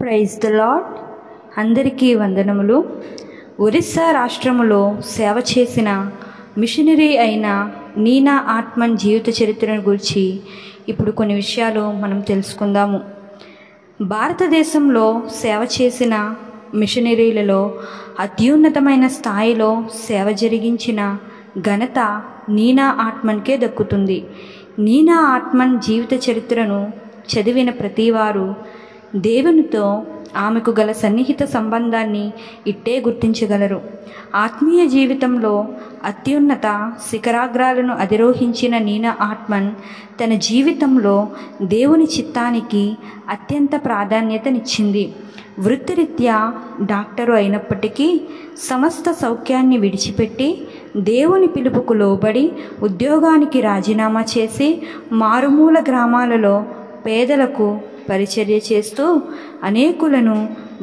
Praise the lord. అందరికీ వందనములు. ఒరిస్సా రాష్ట్రములో సేవ చేసిన మిషనరీ అయిన నీనా ఆట్మన్ జీవిత చరిత్రను గురించి ఇప్పుడు కొన్ని విషయాలు మనం తెలుసుకుందాము. భారతదేశంలో సేవ చేసిన మిషనరీలలో అత్యున్నతమైన స్థాయిలో సేవ జరిగించిన ఘనత నీనా ఆట్మన్కే దక్కుతుంది. నీనా ఆట్మన్ జీవిత చరిత్రను చదివిన ప్రతివారు దేవునితో ఆమెకు గల సన్నిహిత సంబంధాన్ని ఇట్టే గుర్తించగలరు. ఆత్మీయ జీవితంలో అత్యున్నత శిఖరాగ్రాలను అధిరోహించిన నీనా ఆట్మన్ తన జీవితంలో దేవుని చిత్తానికి అత్యంత ప్రాధాన్యతనిచ్చింది. వృత్తిరీత్యా డాక్టరు అయినప్పటికీ సమస్త సౌఖ్యాన్ని విడిచిపెట్టి దేవుని పిలుపుకు లోబడి ఉద్యోగానికి రాజీనామా చేసి మారుమూల గ్రామాలలో పేదలకు పరిచర్య చేస్తూ అనేకులను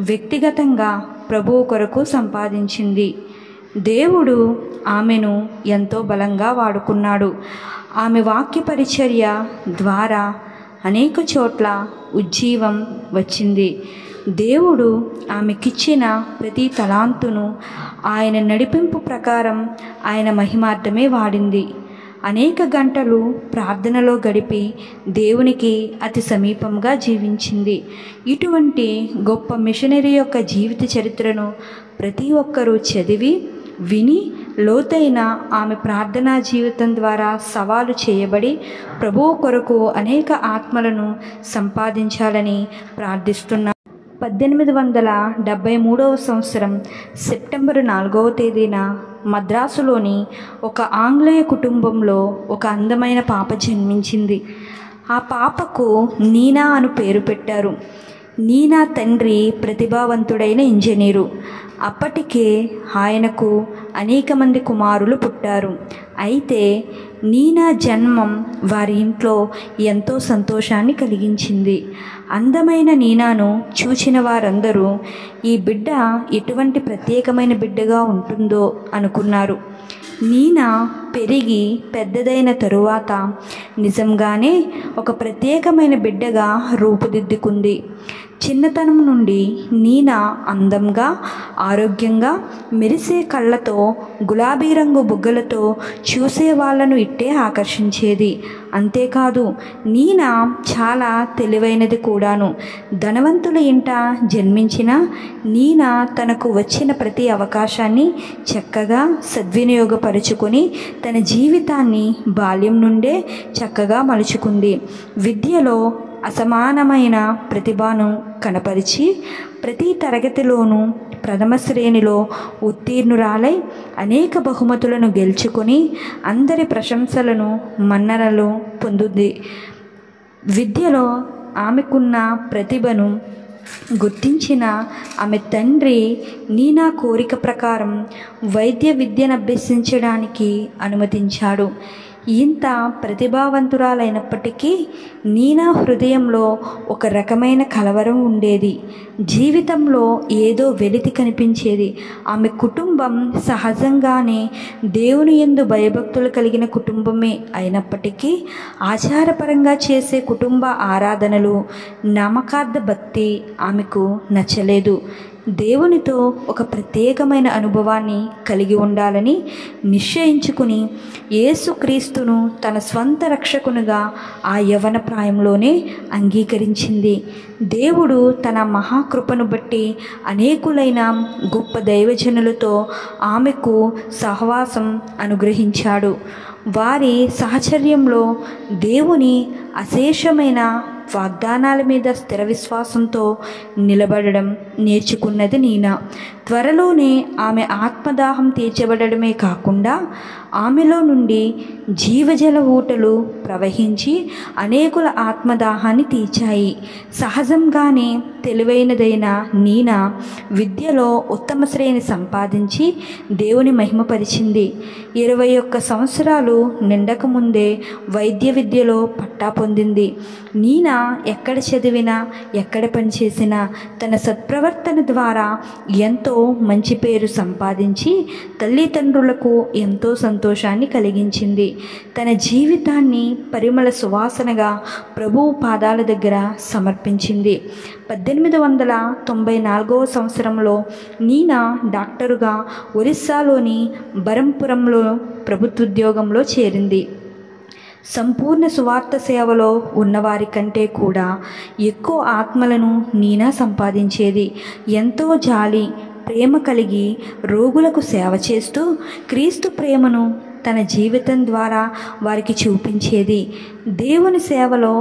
వ్యక్తిగతంగా ప్రభువు కొరకు సంపాదించింది. దేవుడు ఆమెను ఎంతో బలంగా వాడుకున్నాడు. ఆమె వాక్య పరిచర్య ద్వారా అనేక చోట్ల ఉజ్జీవం వచ్చింది. దేవుడు ఆమెకిచ్చిన ప్రతి తలాంతును ఆయన నడిపింపు ప్రకారం ఆయన మహిమార్థమే వాడింది. అనేక గంటలు ప్రార్థనలో గడిపి దేవునికి అతి సమీపంగా జీవించింది. ఇటువంటి గొప్ప మిషనరీ యొక్క జీవిత చరిత్రను ప్రతి ఒక్కరూ చదివి విని లోతైన ఆమె ప్రార్థనా జీవితం ద్వారా సవాలు చేయబడి ప్రభువు కొరకు అనేక ఆత్మలను సంపాదించాలని ప్రార్థిస్తున్నాను. 1873 సంవత్సరం సెప్టెంబరు 4వ తేదీన మద్రాసులోని ఒక ఆంగ్లేయ కుటుంబంలో ఒక అందమైన పాప జన్మించింది. ఆ పాపకు నీనా అను పేరు పెట్టారు. నీనా తండ్రి ప్రతిభావంతుడైన ఇంజనీరు. అప్పటికే ఆయనకు అనేక మంది కుమారులు పుట్టారు. అయితే నీనా జన్మం వారి ఇంట్లో ఎంతో సంతోషాన్ని కలిగించింది. అందమైన నీనాను చూచిన వారందరూ ఈ బిడ్డ ఎటువంటి ప్రత్యేకమైన బిడ్డగా ఉంటుందో అనుకున్నారు. నీనా పెరిగి పెద్దదైన తరువాత నిజంగానే ఒక ప్రత్యేకమైన బిడ్డగా రూపుదిద్దుకుంది. చిన్నతనం నుండి నీనా అందంగా, ఆరోగ్యంగా, మెరిసే కళ్ళతో, గులాబీ రంగు బుగ్గలతో చూసే వాళ్ళను ఇట్టే ఆకర్షించేది. అంతేకాదు నీనా చాలా తెలివైనది కూడాను. ధనవంతుల ఇంట జన్మించిన నీనా తనకు వచ్చిన ప్రతి అవకాశాన్ని చక్కగా సద్వినియోగపరుచుకొని తన జీవితాన్ని బాల్యం నుండే చక్కగా మలుచుకుంది. విద్యలో అసమానమైన ప్రతిభను కనపరిచి ప్రతి తరగతిలోనూ ప్రథమ శ్రేణిలో ఉత్తీర్ణురాలై అనేక బహుమతులను గెలుచుకొని అందరి ప్రశంసలను మన్ననలు పొందుంది. విద్యలో ఆమెకున్న ప్రతిభను గుర్తించిన ఆమె తండ్రి నీనా కోరిక ప్రకారం వైద్య విద్యను అభ్యసించడానికి అనుమతించాడు. ఇంత ప్రతిభావంతురాలైనప్పటికీ నీనా హృదయంలో ఒక రకమైన కలవరం ఉండేది. జీవితంలో ఏదో వెలితి కనిపించేది. ఆమె కుటుంబం సహజంగానే దేవుని యందు భయభక్తులు కలిగిన కుటుంబమే అయినప్పటికీ ఆచారపరంగా చేసే కుటుంబ ఆరాధనలు, నామకార్థ భక్తి ఆమెకు నచ్చలేదు. దేవునితో ఒక ప్రత్యేకమైన అనుభవాన్ని కలిగి ఉండాలని నిశ్చయించుకుని యేసుక్రీస్తును తన స్వంత రక్షకునిగా ఆ యవ్వన ప్రాయంలోనే అంగీకరించింది. దేవుడు తన మహాకృపను బట్టి అనేకులైన గొప్ప దైవజనులతో ఆమెకు సహవాసం అనుగ్రహించాడు. వారి సహచర్యంలో దేవుని అశేషమైన వాగ్దానాల మీద స్థిర విశ్వాసంతో నిలబడడం నేర్చుకున్నది నీనా. త్వరలోనే ఆమె ఆత్మదాహం తీర్చబడమే కాకుండా ఆమెలో నుండి జీవజల ఊటలు ప్రవహించి అనేకుల ఆత్మదాహాన్ని తీర్చాయి. సహజంగానే తెలివైనదైన నీనా విద్యలో ఉత్తమ శ్రేణి సంపాదించి దేవుని మహిమపరిచింది. 21 సంవత్సరాలు నిండకముందే వైద్య విద్యలో పట్టా పొందింది. నీనా ఎక్కడ చదివినా, ఎక్కడ పనిచేసినా తన సత్ప్రవర్తన ద్వారా ఎంతో మంచి పేరు సంపాదించి తల్లిదండ్రులకు ఎంతో సంతోషాన్ని కలిగించింది. తన జీవితాన్ని పరిమళ సువాసనగా ప్రభువు పాదాల దగ్గర సమర్పించింది. 1894 సంవత్సరంలో నీనా డాక్టరుగా ఒరిస్సాలోని బరంపురంలో ప్రభుత్వోద్యోగంలో చేరింది. సంపూర్ణ సువార్త సేవలో ఉన్నవారి కంటే కూడా ఎక్కువ ఆత్మలను నీనా సంపాదించేది. ఎంతో జాలి, ప్రేమ కలిగి రోగులకు సేవ చేస్తూ క్రీస్తు ప్రేమను తన జీవితం ద్వారా వారికి చూపించేది. దేవుని సేవలో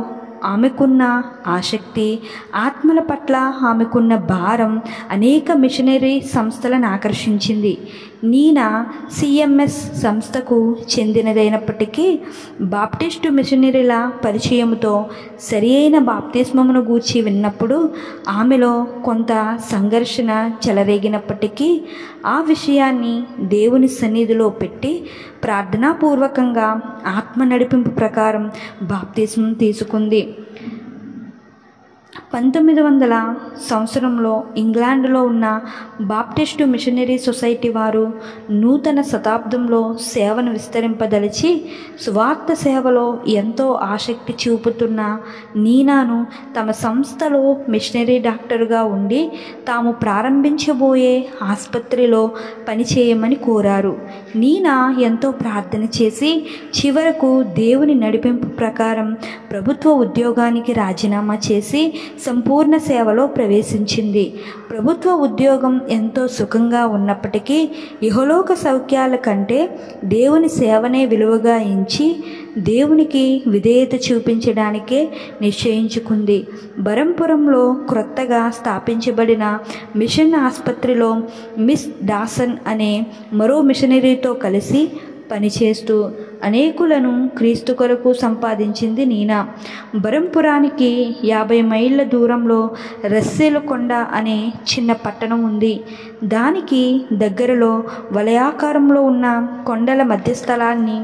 ఆమెకున్న ఆసక్తి, ఆత్మల పట్ల ఆమెకున్న భారం అనేక మిషనరీ సంస్థలను ఆకర్షించింది. నీనా సిఎంఎస్ సంస్థకు చెందినదైనప్పటికీ బాప్టిస్టు మిషనరీల పరిచయంతో సరి అయిన బాప్తిస్మమును గూర్చి విన్నప్పుడు ఆమెలో కొంత సంఘర్షణ చెలరేగినప్పటికీ ఆ విషయాన్ని దేవుని సన్నిధిలో పెట్టి ప్రార్థనాపూర్వకంగా ఆత్మ నడిపింపు ప్రకారం బాప్తిస్మం తీసుకుంది. 1900 సంవత్సరంలో ఇంగ్లాండ్లో ఉన్న బాప్టిస్టు మిషనరీ సొసైటీ వారు నూతన శతాబ్దంలో సేవను విస్తరింపదలిచి సువార్త సేవలో ఎంతో ఆసక్తి చూపుతున్న నీనాను తమ సంస్థలో మిషనరీ డాక్టరుగా ఉండి తాము ప్రారంభించబోయే ఆసుపత్రిలో పనిచేయమని కోరారు. నీనా ఎంతో ప్రార్థన చేసి చివరకు దేవుని నడిపింపు ప్రకారం ప్రభుత్వ ఉద్యోగానికి రాజీనామా చేసి సంపూర్ణ సేవలో ప్రవేశించింది. ప్రభుత్వ ఉద్యోగం ఎంతో సుఖంగా ఉన్నప్పటికీ ఇహలోక సౌఖ్యాల కంటే దేవుని సేవనే విలువగా ఎంచి దేవునికి విధేయత చూపించడానికే నిశ్చయించుకుంది. బరంపురంలో క్రొత్తగా స్థాపించబడిన మిషన్ ఆసుపత్రిలో మిస్ డాసన్ అనే మరో మిషనరీతో కలిసి పనిచేస్తూ అనేకులను క్రీస్తు కొరకు సంపాదించింది నీనా. బరంపురానికి 50 మైళ్ళ దూరంలో రస్సేలు కొండ అనే చిన్న పట్టణం ఉంది. దానికి దగ్గరలో వలయాకారంలో ఉన్న కొండల మధ్యస్థలాన్ని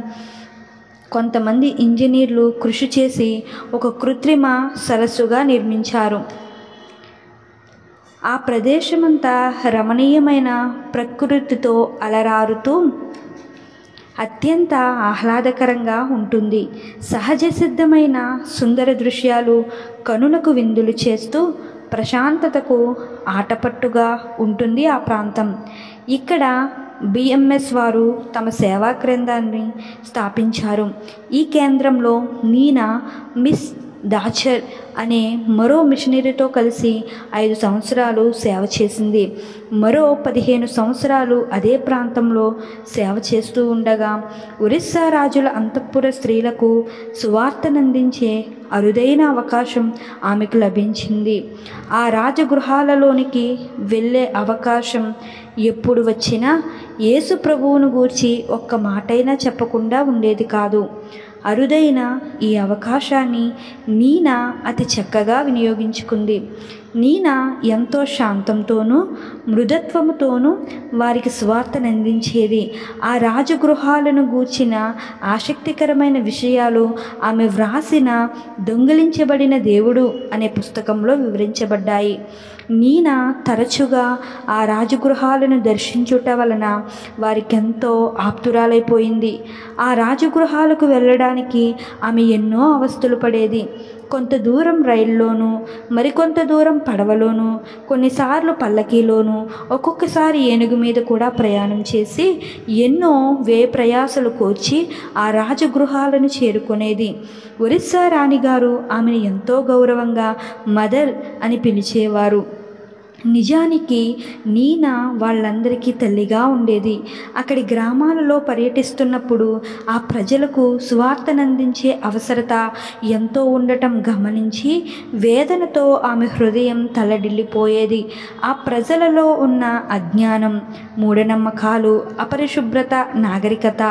కొంతమంది ఇంజనీర్లు కృషి చేసి ఒక కృత్రిమ సరస్సుగా నిర్మించారు. ఆ ప్రదేశమంతా రమణీయమైన ప్రకృతితో అలరారుతూ అత్యంత ఆహ్లాదకరంగా ఉంటుంది. సహజ సిద్ధమైన సుందర దృశ్యాలు కనులకు విందులు చేస్తూ ప్రశాంతతకు ఆటపట్టుగా ఉంటుంది ఆ ప్రాంతం. ఇక్కడ బిఎంఎస్ వారు తమ సేవా కేంద్రాన్ని స్థాపించారు. ఈ కేంద్రంలో నీనా మిస్ దాచర్ అనే మరో మిషనరీతో కలిసి 5 సంవత్సరాలు సేవ చేసింది. మరో 15 సంవత్సరాలు అదే ప్రాంతంలో సేవ చేస్తూ ఉండగా ఒరిస్సా రాజుల అంతఃపుర స్త్రీలకు సువార్తనందించే అరుదైన అవకాశం ఆమెకు లభించింది. ఆ రాజగృహాలలోనికి వెళ్ళే అవకాశం ఎప్పుడు వచ్చినా యేసు ప్రభువును గూర్చి ఒక్క మాటైనా చెప్పకుండా ఉండేది కాదు. అరుదైన ఈ అవకాశాన్ని నీనా అతి చక్కగా వినియోగించుకుంది. నీనా ఎంతో శాంతంతోనూ మృదుత్వముతోనూ వారికి సువార్తను అందించేది. ఆ రాజగృహాలను గూర్చిన ఆసక్తికరమైన విషయాలు ఆమె వ్రాసిన దొంగిలించబడిన దేవుడు అనే పుస్తకంలో వివరించబడ్డాయి. నీనా తరచుగా ఆ రాజగృహాలను దర్శించుట వలన వారికెంతో ఆప్తురాలైపోయింది. ఆ రాజగృహాలకు వెళ్ళడానికి ఆమె ఎన్నో అవస్థలు పడేది. కొంత దూరం రైల్లోనూ, మరికొంత దూరం పడవలోనూ, కొన్నిసార్లు పల్లకీలోనూ, ఒక్కొక్కసారి ఏనుగు మీద కూడా ప్రయాణం చేసి ఎన్నో వ్యయ ప్రయాసలు కోర్చి ఆ రాజగృహాలను చేరుకునేది. ఒరిస్సా రాణిగారు ఆమెను ఎంతో గౌరవంగా మదర్ అని పిలిచేవారు. నిజానికి నీనా వాళ్ళందరికీ తల్లిగా ఉండేది. అక్కడి గ్రామాలలో పర్యటిస్తున్నప్పుడు ఆ ప్రజలకు సువార్తనందించే అవసరత ఎంతో ఉండటం గమనించి వేదనతో ఆమె హృదయం తల్లడిల్లిపోయేది. ఆ ప్రజలలో ఉన్న అజ్ఞానం, మూఢనమ్మకాలు, అపరిశుభ్రత, నాగరికత,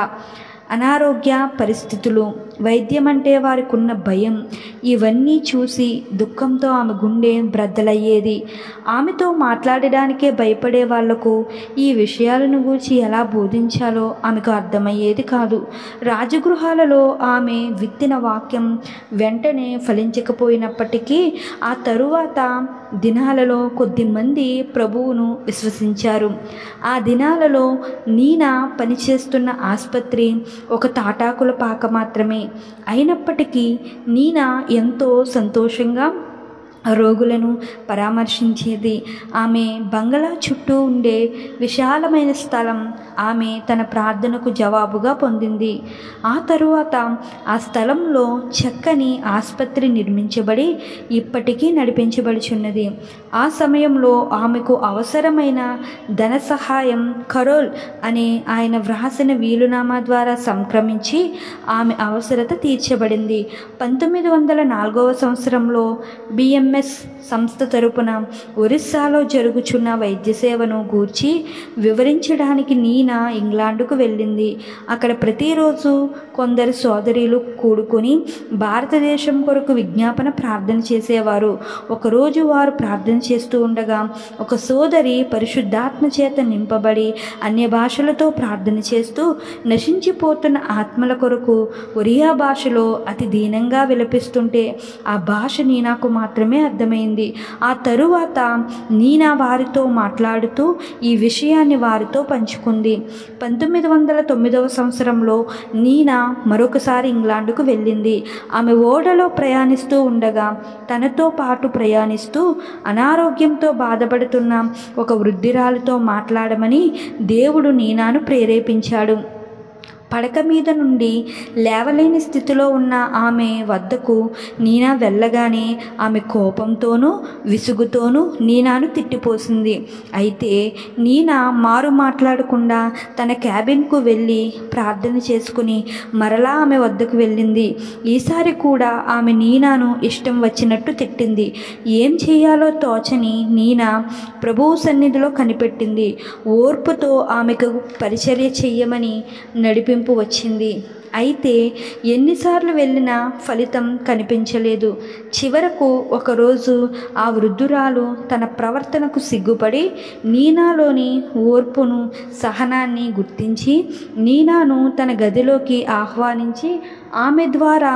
అనారోగ్య పరిస్థితులు, వైద్యం అంటే వారికి ఉన్న భయం, ఇవన్నీ చూసి దుఃఖంతో ఆమె గుండె బ్రద్దలయ్యేది. ఆమెతో మాట్లాడడానికే భయపడే వాళ్లకు ఈ విషయాలను గూర్చి ఎలా బోధించాలో ఆమెకు అర్థమయ్యేది కాదు. రాజగృహాలలో ఆమె విత్తిన వాక్యం వెంటనే ఫలించకపోయినప్పటికీ ఆ తరువాత దినాలలో కొద్దిమంది ప్రభువును విశ్వసించారు. ఆ దినాలలో నీనా పనిచేస్తున్న ఆసుపత్రి ఒక తాటాకుల పాక మాత్రమే. అయినప్పటికీ నీనా ఎంతో సంతోషంగా రోగులను పరామర్శించేది. ఆమె బంగళా చుట్టూ ఉండే విశాలమైన స్థలం ఆమె తన ప్రార్థనకు జవాబుగా పొందింది. ఆ తరువాత ఆ స్థలంలో చక్కని ఆసుపత్రి నిర్మించబడి ఇప్పటికీ నడిపించబడుచున్నది. ఆ సమయంలో ఆమెకు అవసరమైన ధన సహాయం కరోల్ అనే ఆయన వ్రాసిన వీలునామా ద్వారా సంక్రమించి ఆమె అవసరత తీర్చబడింది. 1904వ సంవత్సరంలో బిఎంఎస్ సంస్థ తరపున ఒరిస్సాలో జరుగుచున్న వైద్య సేవను గూర్చి వివరించడానికి నీనా ఇంగ్లాండుకు వెళ్ళింది. అక్కడ ప్రతిరోజు కొందరు సోదరులు కూడుకొని భారతదేశం కొరకు విజ్ఞాపన ప్రార్థన చేసేవారు. ఒకరోజు వారు ప్రార్థన చేస్తూ ఉండగా ఒక సోదరి పరిశుద్ధాత్మ చేత నింపబడి అన్య భాషలతో ప్రార్థన చేస్తూ నశించిపోతున్న ఆత్మల కొరకు ఒరియా భాషలో అతి దీనంగా విలపిస్తుంటే ఆ భాష నీనాకు మాత్రమే అర్థమైంది. ఆ తరువాత నీనా వారితో మాట్లాడుతూ ఈ విషయాన్ని వారితో పంచుకుంది. 1909వ సంవత్సరంలో నీనా మరొకసారి ఇంగ్లాండుకు వెళ్ళింది. ఆమె ఓడలో ప్రయాణిస్తూ ఉండగా తనతో పాటు ప్రయాణిస్తూ అనారోగ్యంతో బాధపడుతున్న ఒక వృద్ధురాలితో మాట్లాడమని దేవుడు నీనాను ప్రేరేపించాడు. పడక మీద నుండి లేవలేని స్థితిలో ఉన్న ఆమె వద్దకు నీనా వెళ్ళగానే ఆమె కోపంతోనూ విసుగుతోనూ నీనాను తిట్టిపోసింది. అయితే నీనా మారు మాట్లాడకుండా తన క్యాబిన్కు వెళ్ళి ప్రార్థన చేసుకుని మరలా ఆమె వద్దకు వెళ్ళింది. ఈసారి కూడా ఆమె నీనాను ఇష్టం వచ్చినట్టు తిట్టింది. ఏం చేయాలో తోచని నీనా ప్రభువు సన్నిధిలో కనిపెట్టింది. ఓర్పుతో ఆమెకు పరిచర్య చెయ్యమని నడిపింపు వచ్చింది. అయితే ఎన్నిసార్లు వెళ్ళినా ఫలితం కనిపించలేదు. చివరకు ఒకరోజు ఆ వృద్ధురాలు తన ప్రవర్తనకు సిగ్గుపడి నీనాలోని ఓర్పును సహనాన్ని గుర్తించి నీనాను తన గదిలోకి ఆహ్వానించి ఆమె ద్వారా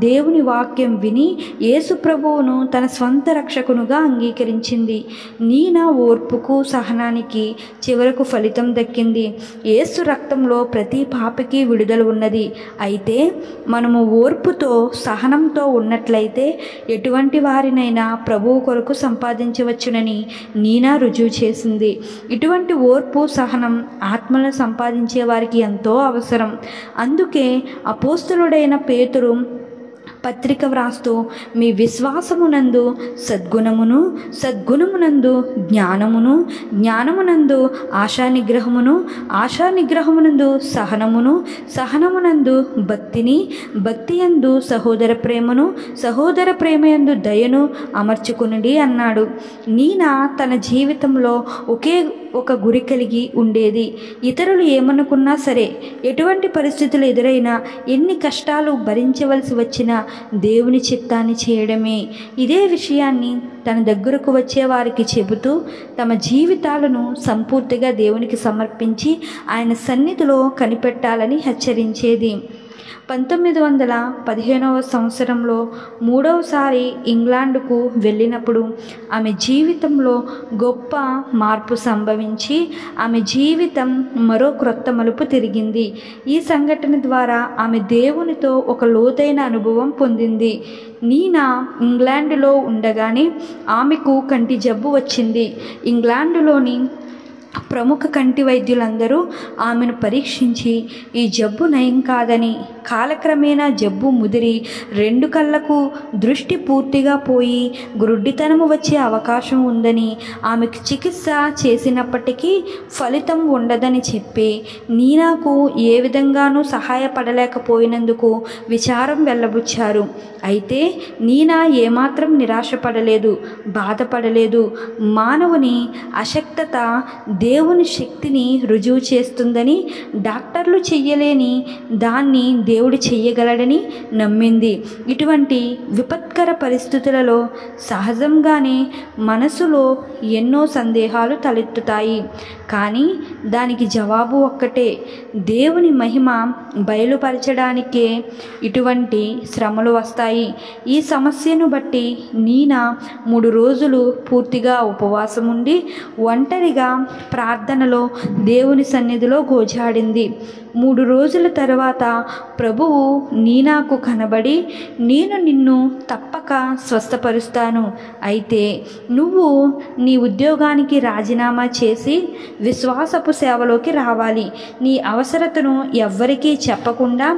దేవుని వాక్యం విని యేసు ప్రభువును తన స్వంత రక్షకునుగా అంగీకరించింది. నీనా ఓర్పుకు సహనానికి చివరకు ఫలితం దక్కింది. యేసు రక్తంలో ప్రతి పాపికి విడుదల ఉన్నది. అయితే మనము ఓర్పుతో సహనంతో ఉన్నట్లయితే ఎటువంటి వారినైనా ప్రభువు కొరకు సంపాదించవచ్చునని నీనా రుజువు చేసింది. ఇటువంటి ఓర్పు సహనం ఆత్మలను సంపాదించే వారికి ఎంతో అవసరం. అందుకే అపోస్తలుడైన పేతురు పత్రిక వ్రాస్తూ మీ విశ్వాసమునందు సద్గుణమును, సద్గుణమునందు జ్ఞానమును, జ్ఞానమునందు ఆశానిగ్రహమును, ఆశానిగ్రహమునందు సహనమును, సహనమునందు భక్తిని, భక్తియందు సహోదర ప్రేమను, సహోదర ప్రేమయందు దయను అమర్చుకునుడి అన్నాడు. నీనా తన జీవితంలో ఒకే ఒక గురి కలిగి ఉండేది. ఇతరులు ఏమనుకున్నా సరే, ఎటువంటి పరిస్థితులు ఎదురైనా, ఎన్ని కష్టాలు భరించవలసి వచ్చినా దేవుని చిత్తాన్ని చేయడమే. ఇదే విషయాన్ని తన దగ్గరకు వచ్చే వారికి చెబుతూ తమ జీవితాలను సంపూర్తిగా దేవునికి సమర్పించి ఆయన సన్నిధిలో కనిపెట్టాలని హెచ్చరించేది. 1915వ సంవత్సరంలో మూడవసారి ఇంగ్లాండుకు వెళ్ళినప్పుడు ఆమె జీవితంలో గొప్ప మార్పు సంభవించి ఆమె జీవితం మరో క్రొత్త మలుపు తిరిగింది. ఈ సంఘటన ద్వారా ఆమె దేవునితో ఒక లోతైన అనుభవం పొందింది. నీనా ఇంగ్లాండులో ఉండగానే ఆమెకు కంటి జబ్బు వచ్చింది. ఇంగ్లాండులోని ప్రముఖ కంటి వైద్యులందరూ ఆమెను పరీక్షించి ఈ జబ్బు నయం కాదని, కాలక్రమేణా జబ్బు ముదిరి 2 కళ్ళకు దృష్టి పూర్తిగా పోయి గ్రుడ్డితనము వచ్చే అవకాశం ఉందని, ఆమెకు చికిత్స చేసినప్పటికీ ఫలితం ఉండదని చెప్పి నీనాకు ఏ విధంగానూ సహాయపడలేకపోయినందుకు విచారం వెళ్ళబుచ్చారు. అయితే నీనా ఏమాత్రం నిరాశపడలేదు, బాధపడలేదు. మానవుని అశక్తత దేవుని శక్తిని రుజువు చేస్తుందని, డాక్టర్లు చెయ్యలేని దాన్ని దేవుడు చెయ్యగలడని నమ్మింది. ఇటువంటి విపత్కర పరిస్థితులలో సహజంగానే మనసులో ఎన్నో సందేహాలు తలెత్తుతాయి. కానీ దానికి జవాబు ఒక్కటే. దేవుని మహిమ బయలుపరచడానికే ఇటువంటి శ్రమలు వస్తాయి. ఈ సమస్యను బట్టి నీనా 3 రోజులు పూర్తిగా ఉపవాసం ఉండి ఒంటరిగా ప్రార్థనలో దేవుని సన్నిధిలో గోజాడింది. 3 రోజుల తర్వాత ప్రభువు నీనాకు కనబడి, నేను నిన్ను తప్పక స్వస్థపరుస్తాను. అయితే నువ్వు నీ ఉద్యోగానికి రాజీనామా చేసి విశ్వాసపు సేవలోకి రావాలి. నీ అవసరతను ఎవ్వరికీ చెప్పకుండా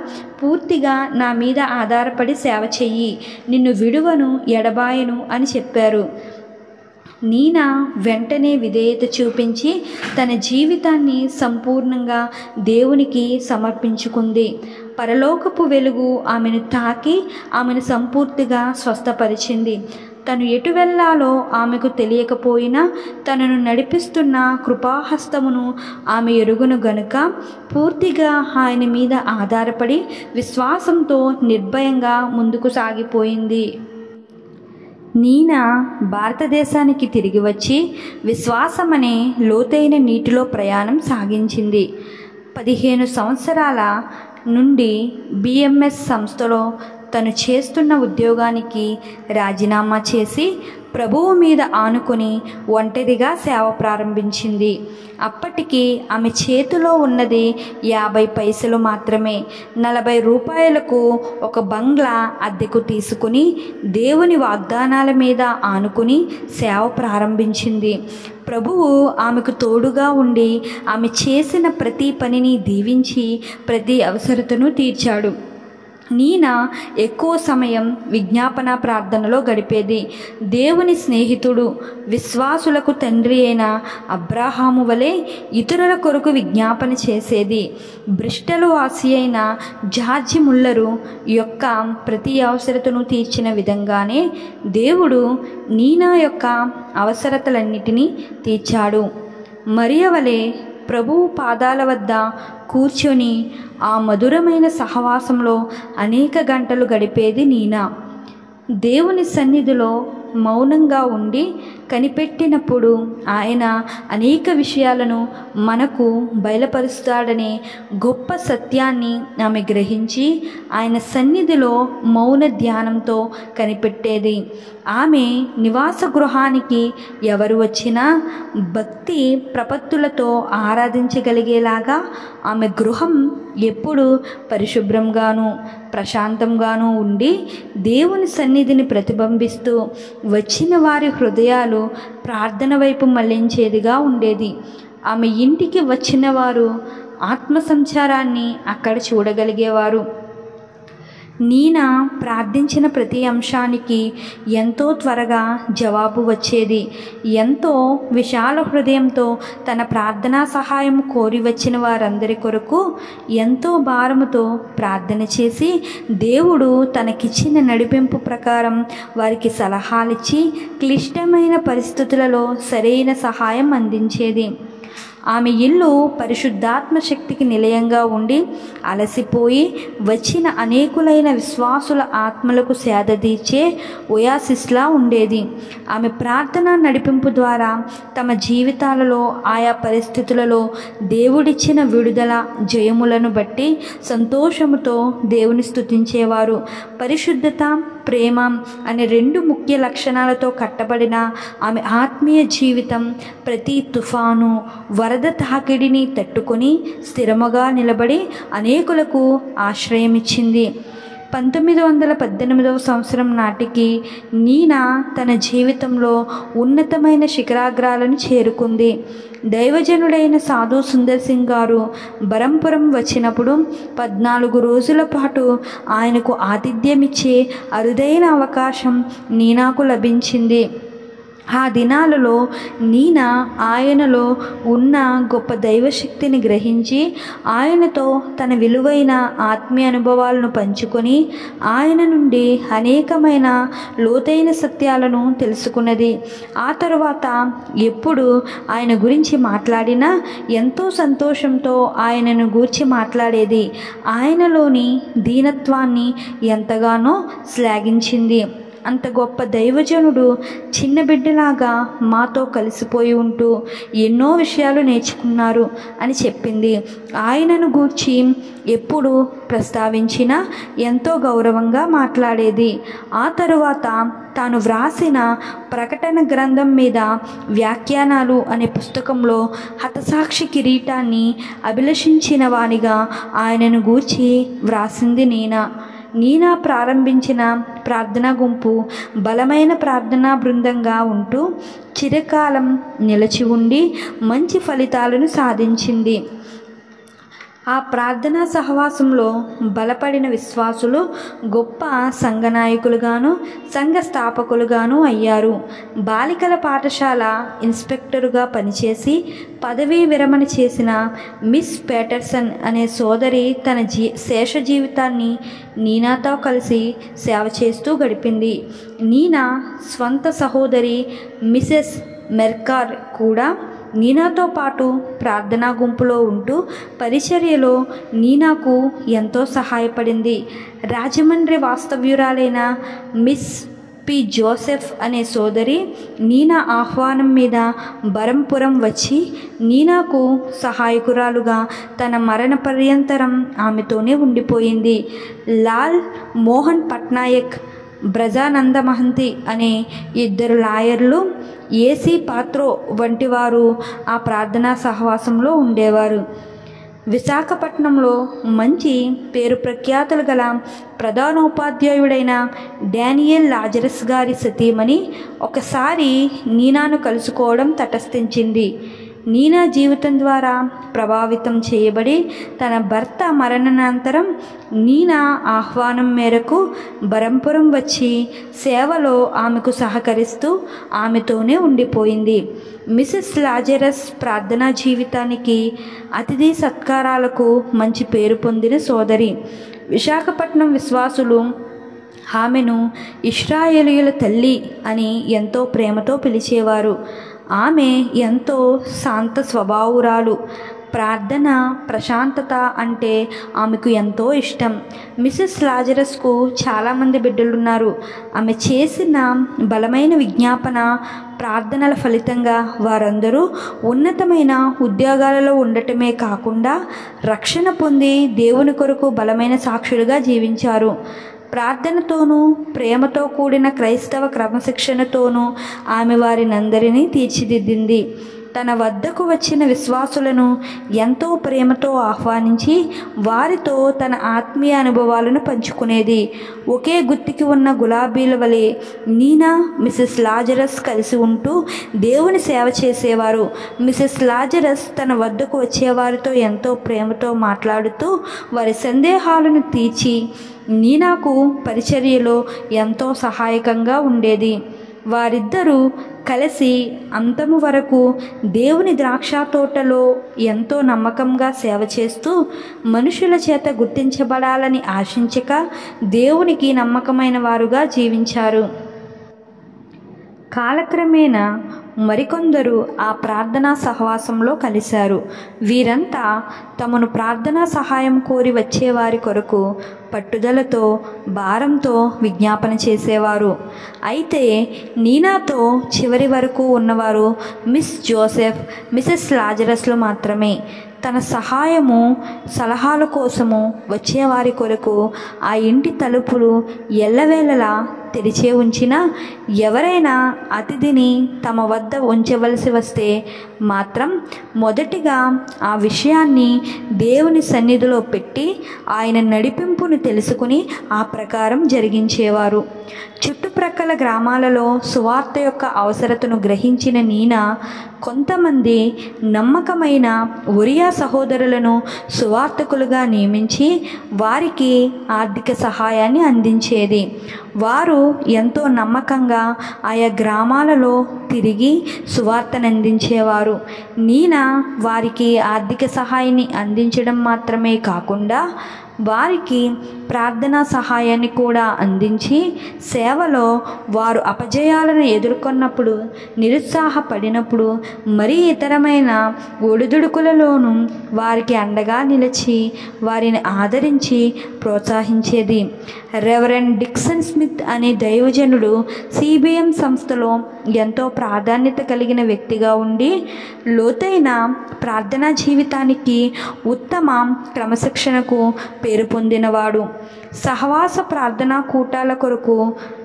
పూర్తిగా నా మీద ఆధారపడి సేవ చెయ్యి. నిన్ను విడువను, ఎడబాయను అని చెప్పారు. నీనా వెంటనే విధేయత చూపించి తన జీవితాన్ని సంపూర్ణంగా దేవునికి సమర్పించుకుంది. పరలోకపు వెలుగు ఆమెను తాకి ఆమెను సంపూర్తిగా స్వస్థపరిచింది. తను ఎటు వెళ్ళాలో ఆమెకు తెలియకపోయినా తనను నడిపిస్తున్న కృపాహస్తమును ఆమె ఎరుగును గనుక పూర్తిగా ఆయన మీద ఆధారపడి విశ్వాసంతో నిర్భయంగా ముందుకు సాగిపోయింది. నీనా భారతదేశానికి తిరిగి వచ్చి విశ్వాసమనే లోతైన నీటిలో ప్రయాణం సాగించింది. 15 సంవత్సరాల నుండి BMS సంస్థలో తను చేస్తున్న ఉద్యోగానికి రాజీనామా చేసి ప్రభువు మీద ఆనుకొని ఒంటరిగా సేవ ప్రారంభించింది. అప్పటికి ఆమె చేతిలో ఉన్నది 50 పైసలు మాత్రమే. 40 రూపాయలకు ఒక బంగ్లా అద్దెకు తీసుకుని దేవుని వాగ్దానాల మీద ఆనుకుని సేవ ప్రారంభించింది. ప్రభువు ఆమెకు తోడుగా ఉండి ఆమె చేసిన ప్రతి పనిని దీవించి ప్రతి అవసరతను తీర్చాడు. నీనా ఎక్కువ సమయం విజ్ఞాపన ప్రార్థనలో గడిపేది. దేవుని స్నేహితుడు, విశ్వాసులకు తండ్రి అయిన అబ్రాహాము వలె ఇతరుల కొరకు విజ్ఞాపన చేసేది. బ్రిస్టల్ వాసి అయిన జార్జి ముల్లరు యొక్క ప్రతి అవసరతను తీర్చిన విధంగానే దేవుడు నీనా యొక్క అవసరతలన్నిటినీ తీర్చాడు. మరియ వలె ప్రభువు పాదాల వద్ద కూర్చొని ఆ మధురమైన సహవాసంలో అనేక గంటలు గడిపేది నీనా. దేవుని సన్నిధిలో మౌనంగా ఉండి కనిపెట్టినప్పుడు ఆయన అనేక విషయాలను మనకు బయలుపరుస్తాడనే గొప్ప సత్యాన్ని ఆమె గ్రహించి ఆయన సన్నిధిలో మౌన ధ్యానంతో కనిపెట్టేది. ఆమె నివాస గృహానికి ఎవరు వచ్చినా భక్తి ప్రపత్తులతో ఆరాధించగలిగేలాగా ఆమె గృహం ఎప్పుడు పరిశుభ్రంగాను ప్రశాంతంగాను ఉండి దేవుని సన్నిధిని ప్రతిబింబిస్తూ వచ్చిన వారి హృదయాలు ప్రార్థన వైపు మళ్లించేదిగా ఉండేది. ఆమె ఇంటికి వచ్చిన వారు ఆత్మ సంచారాన్ని అక్కడ చూడగలిగేవారు. నీనా ప్రార్థించిన ప్రతి అంశానికి ఎంతో త్వరగా జవాబు వచ్చేది. ఎంతో విశాల హృదయంతో తన ప్రార్థనా సహాయం కోరి వచ్చిన వారందరి కొరకు ఎంతో భారముతో ప్రార్థన చేసి దేవుడు తనకిచ్చిన నడిపింపు ప్రకారం వారికి సలహాలిచ్చి క్లిష్టమైన పరిస్థితులలో సరైన సహాయం అందించేది. ఆమె ఇల్లు పరిశుద్ధాత్మ శక్తికి నిలయంగా ఉండి అలసిపోయి వచ్చిన అనేకులైన విశ్వాసుల ఆత్మలకు సేదతీర్చే ఒయాసిస్లా ఉండేది. ఆమె ప్రార్థన నడిపింపు ద్వారా తమ జీవితాలలో ఆయా పరిస్థితులలో దేవుడిచ్చిన విడుదల జయములను బట్టి సంతోషముతో దేవుని స్తుతించేవారు. పరిశుద్ధత, ప్రేమ అనే 2 ముఖ్య లక్షణాలతో కట్టబడిన ఆమె ఆత్మీయ జీవితం ప్రతి తుఫాను, వరద తాకిడిని తట్టుకొని స్థిరముగా నిలబడి అనేకులకు ఆశ్రయమిచ్చింది. 1918 సంవత్సరం నాటికి నీనా తన జీవితంలో ఉన్నతమైన శిఖరాగ్రాలను చేరుకుంది. దైవజనుడైన సాధు సుందర్ సింగ్ గారు బరంపురం వచ్చినప్పుడు 14 రోజుల పాటు ఆయనకు ఆతిథ్యమిచ్చే అరుదైన అవకాశం నీనాకు లభించింది. ఆ దినాలలో నీనా ఆయనలో ఉన్న గొప్ప దైవశక్తిని గ్రహించి ఆయనతో తన విలువైన ఆత్మీయ అనుభవాలను పంచుకొని ఆయన నుండి అనేకమైన లోతైన సత్యాలను తెలుసుకున్నది. ఆ తరువాత ఎప్పుడు ఆయన గురించి మాట్లాడినా ఎంతో సంతోషంతో ఆయనను గూర్చి మాట్లాడేది. ఆయనలోని దీనత్వాన్ని ఎంతగానో శ్లాఘించింది. అంత గొప్ప దైవజనుడు చిన్న బిడ్డలాగా మాతో కలిసిపోయి ఉంటూ ఎన్నో విషయాలు నేర్చుకున్నారు అని చెప్పింది. ఆయనను గూర్చి ఎప్పుడు ప్రస్తావించినా ఎంతో గౌరవంగా మాట్లాడేది. ఆ తరువాత తాను వ్రాసిన ప్రకటన గ్రంథం మీద వ్యాఖ్యానాలు అనే పుస్తకంలో హతసాక్షి కిరీటాన్ని అభిలషించిన వానిగా ఆయనను గూర్చి వ్రాసింది నీనా ప్రారంభించిన ప్రార్థనా గుంపు బలమైన ప్రార్థనా బృందంగా ఉంటూ చిరకాలం నిలిచి ఉండి మంచి ఫలితాలను సాధించింది. ఆ ప్రార్థనా సహవాసంలో బలపడిన విశ్వాసులు గొప్ప సంఘ నాయకులుగాను సంఘ స్థాపకులుగాను అయ్యారు. బాలికల పాఠశాల ఇన్స్పెక్టరుగా పనిచేసి పదవీ విరమణ చేసిన మిస్ పేటర్సన్ అనే సోదరి తన శేష జీవితాన్ని నీనాతో కలిసి సేవ చేస్తూ గడిపింది. నీనా స్వంత సహోదరి మిసెస్ మెర్కార్ కూడా నీనాతో పాటు ప్రార్థనా గుంపులో ఉంటూ పరిచర్యలో నీనాకు ఎంతో సహాయపడింది. రాజమండ్రి వాస్తవ్యురాలైన మిస్ పి జోసెఫ్ అనే సోదరి నీనా ఆహ్వానం మీద బరంపురం వచ్చి నీనాకు సహాయకురాలుగా తన మరణ పర్యంతరం ఆమెతోనే ఉండిపోయింది. లాల్ మోహన్ పట్నాయక్, బ్రజానంద మహంతి అనే ఇద్దరు లాయర్లు, ఏసీ పాత్రో వంటి వారు ఆ ప్రార్థనా సహవాసంలో ఉండేవారు. విశాఖపట్నంలో మంచి పేరు ప్రఖ్యాతులు గల ప్రధానోపాధ్యాయుడైన డానియల్ లాజరస్ గారి సతీమణి ఒకసారి నీనాను కలుసుకోవడం తటస్థించింది. నీనా జీవితం ద్వారా ప్రభావితం చేయబడి తన భర్త మరణానంతరం నీనా ఆహ్వానం మేరకు బరంపురం వచ్చి సేవలో ఆమెకు సహకరిస్తూ ఆమెతోనే ఉండిపోయింది. మిసెస్ లాజరస్ ప్రార్థనా జీవితానికి, అతిథి సత్కారాలకు మంచి పేరు పొందిన సోదరి. విశాఖపట్నం విశ్వాసులు ఆమెను ఇశ్రాయేలీయుల తల్లి అని ఎంతో ప్రేమతో పిలిచేవారు. ఆమె ఎంతో శాంత స్వభావురాలు. ప్రార్థన, ప్రశాంతత అంటే ఆమెకు ఎంతో ఇష్టం. మిసెస్ లాజరస్కు చాలామంది బిడ్డలున్నారు. ఆమె చేసిన బలమైన విజ్ఞాపన ప్రార్థనల ఫలితంగా వారందరూ ఉన్నతమైన ఉద్యోగాలలో ఉండటమే కాకుండా రక్షణ పొంది దేవుని కొరకు బలమైన సాక్షులుగా జీవించారు. ప్రార్థనతోనూ ప్రేమతో కూడిన క్రైస్తవ క్రమశిక్షణతోనూ ఆమె వారినందరినీ తీర్చిదిద్దింది. తన వద్దకు వచ్చిన విశ్వాసులను ఎంతో ప్రేమతో ఆహ్వానించి వారితో తన ఆత్మీయ అనుభవాలను పంచుకునేది. ఒకే గుత్తికి ఉన్న గులాబీల వలె నీనా, మిసెస్ లాజరస్ కలిసి ఉంటూ దేవుని సేవ చేసేవారు. మిసెస్ లాజరస్ తన వద్దకు వచ్చేవారితో ఎంతో ప్రేమతో మాట్లాడుతూ వారి సందేహాలను తీర్చి నీనాకు పరిచర్యలో ఎంతో సహాయకంగా ఉండేది. వారిద్దరూ కలిసి అంతము వరకు దేవుని ద్రాక్ష తోటలో ఎంతో నమ్మకంగా సేవ చేస్తూ మనుషుల చేత గుర్తించబడాలని ఆశించక దేవునికి నమ్మకమైన వారుగా జీవించారు. కాలక్రమేణా మరికొందరు ఆ ప్రార్థనా సహవాసంలో కలిశారు. వీరంతా తమను ప్రార్థనా సహాయం కోరి వచ్చేవారి కొరకు పట్టుదలతో, భారంతో విజ్ఞాపన చేసేవారు. అయితే నీనాతో చివరి వరకు ఉన్నవారు మిస్ జోసెఫ్, మిసెస్ లాజరస్లు మాత్రమే. తన సహాయము, సలహాల కోసము వచ్చేవారి కొరకు ఆ ఇంటి తలుపులు ఎల్లవేళలా తెరిచే ఉంచినా ఎవరైనా అతిథిని తమ వద్ద ఉంచవలసి వస్తే మాత్రం మొదటిగా ఆ విషయాన్ని దేవుని సన్నిధిలో పెట్టి ఆయన నడిపింపును తెలుసుకుని ఆ ప్రకారం జరిగించేవారు. చుట్టుప్రక్కల గ్రామాలలో సువార్త యొక్క అవసరతను గ్రహించిన నీనా కొంతమంది నమ్మకమైన ఒరియా సహోదరులను సువార్తకులుగా నియమించి వారికి ఆర్థిక సహాయాన్ని అందించేది. వారు ఎంతో నమ్మకంగా ఆయా గ్రామాలలో తిరిగి సువార్తను అందించేవారు. నీనా వారికి ఆర్థిక సహాయాన్ని అందించడం మాత్రమే కాకుండా వారికి ప్రార్థనా సహాయాన్ని కూడా అందించి సేవలో వారు అపజయాలను ఎదుర్కొన్నప్పుడు, నిరుత్సాహపడినప్పుడు, మరీ ఇతరమైన ఒడిదుడుకులలోనూ వారికి అండగా నిలిచి వారిని ఆదరించి ప్రోత్సహించేది. రెవరెండ్ డిక్సన్ స్మిత్ అనే దైవజనుడు CBM సంస్థలో ఎంతో ప్రాధాన్యత కలిగిన వ్యక్తిగా ఉండి లోతైన ప్రార్థనా జీవితానికి, ఉత్తమ క్రమశిక్షణకు పేరు పొందినవాడు. సహవాస ప్రార్థనా కూటాల కొరకు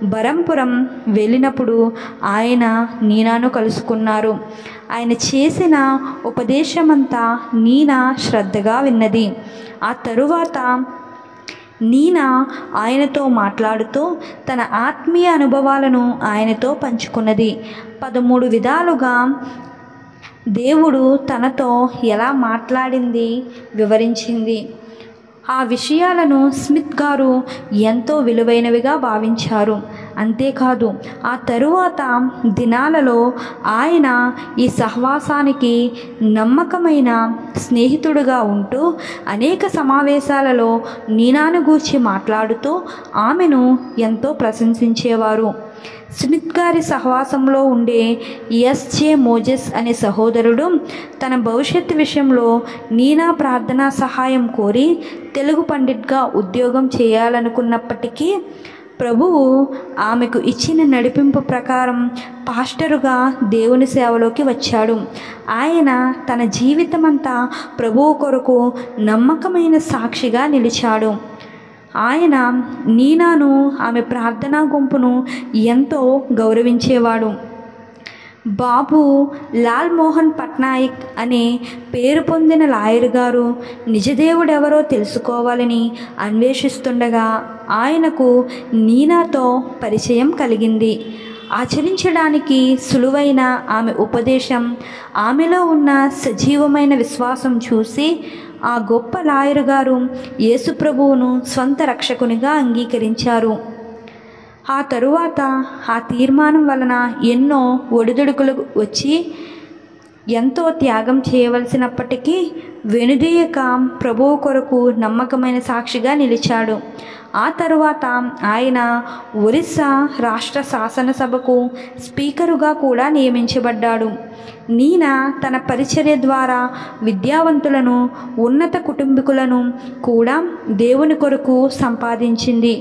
బరంపురం వెళ్ళినప్పుడు ఆయన నీనాను కలుసుకున్నారు. ఆయన చేసిన ఉపదేశమంతా నీనా శ్రద్ధగా విన్నది. ఆ తరువాత నీనా ఆయనతో మాట్లాడుతూ తన ఆత్మీయ అనుభవాలను ఆయనతో పంచుకున్నది. 13 విధాలుగా దేవుడు తనతో ఎలా మాట్లాడింది వివరించింది. ఆ విషయాలను స్మిత్ గారు ఎంతో విలువైనవిగా భావించారు. అంతేకాదు ఆ తరువాత దినాలలో ఆయన ఈ సహవాసానికి నమ్మకమైన స్నేహితుడుగా ఉంటూ అనేక సమావేశాలలో నీనాను గూర్చి మాట్లాడుతూ ఆమెను ఎంతో ప్రశంసించేవారు. స్మిత్ గారి సహవాసంలో ఉండే S.J. మోజెస్ అనే సహోదరుడు తన భవిష్యత్తు విషయంలో నీనా ప్రార్థనా సహాయం కోరి తెలుగు పండిట్గా ఉద్యోగం చేయాలనుకున్నప్పటికీ ప్రభువు ఆమెకు ఇచ్చిన నడిపింపు ప్రకారం పాస్టరుగా దేవుని సేవలోకి వచ్చాడు. ఆయన తన జీవితమంతా ప్రభువు కొరకు నమ్మకమైన సాక్షిగా నిలిచాడు. ఆయన నీనాను, ఆమె ప్రార్థనా గుంపును ఎంతో గౌరవించేవాడు. బాబు లాల్ మోహన్ పట్నాయక్ అనే పేరు పొందిన లాయర్ గారు నిజదేవుడెవరో తెలుసుకోవాలని అన్వేషిస్తుండగా ఆయనకు నీనాతో పరిచయం కలిగింది. ఆచరించడానికి సులువైన ఆమె ఉపదేశం, ఆమెలో ఉన్న సజీవమైన విశ్వాసం చూసి ఆ గొప్ప లాయరు గారు యేసుప్రభువును స్వంత రక్షకునిగా అంగీకరించారు. ఆ తరువాత ఆ తీర్మానం వలన ఎన్నో ఒడిదుడుకులు వచ్చి ఎంతో త్యాగం చేయవలసినప్పటికీ వెనుదీయక ప్రభువు కొరకు నమ్మకమైన సాక్షిగా నిలిచాడు. ఆ తరువాత ఆయన ఒరిస్సా రాష్ట్ర శాసనసభకు స్పీకరుగా కూడా నియమించబడ్డాడు. నీనా తన పరిచర్య ద్వారా విద్యావంతులను, ఉన్నత కుటుంబీకులను కూడా దేవుని కొరకు సంపాదించింది.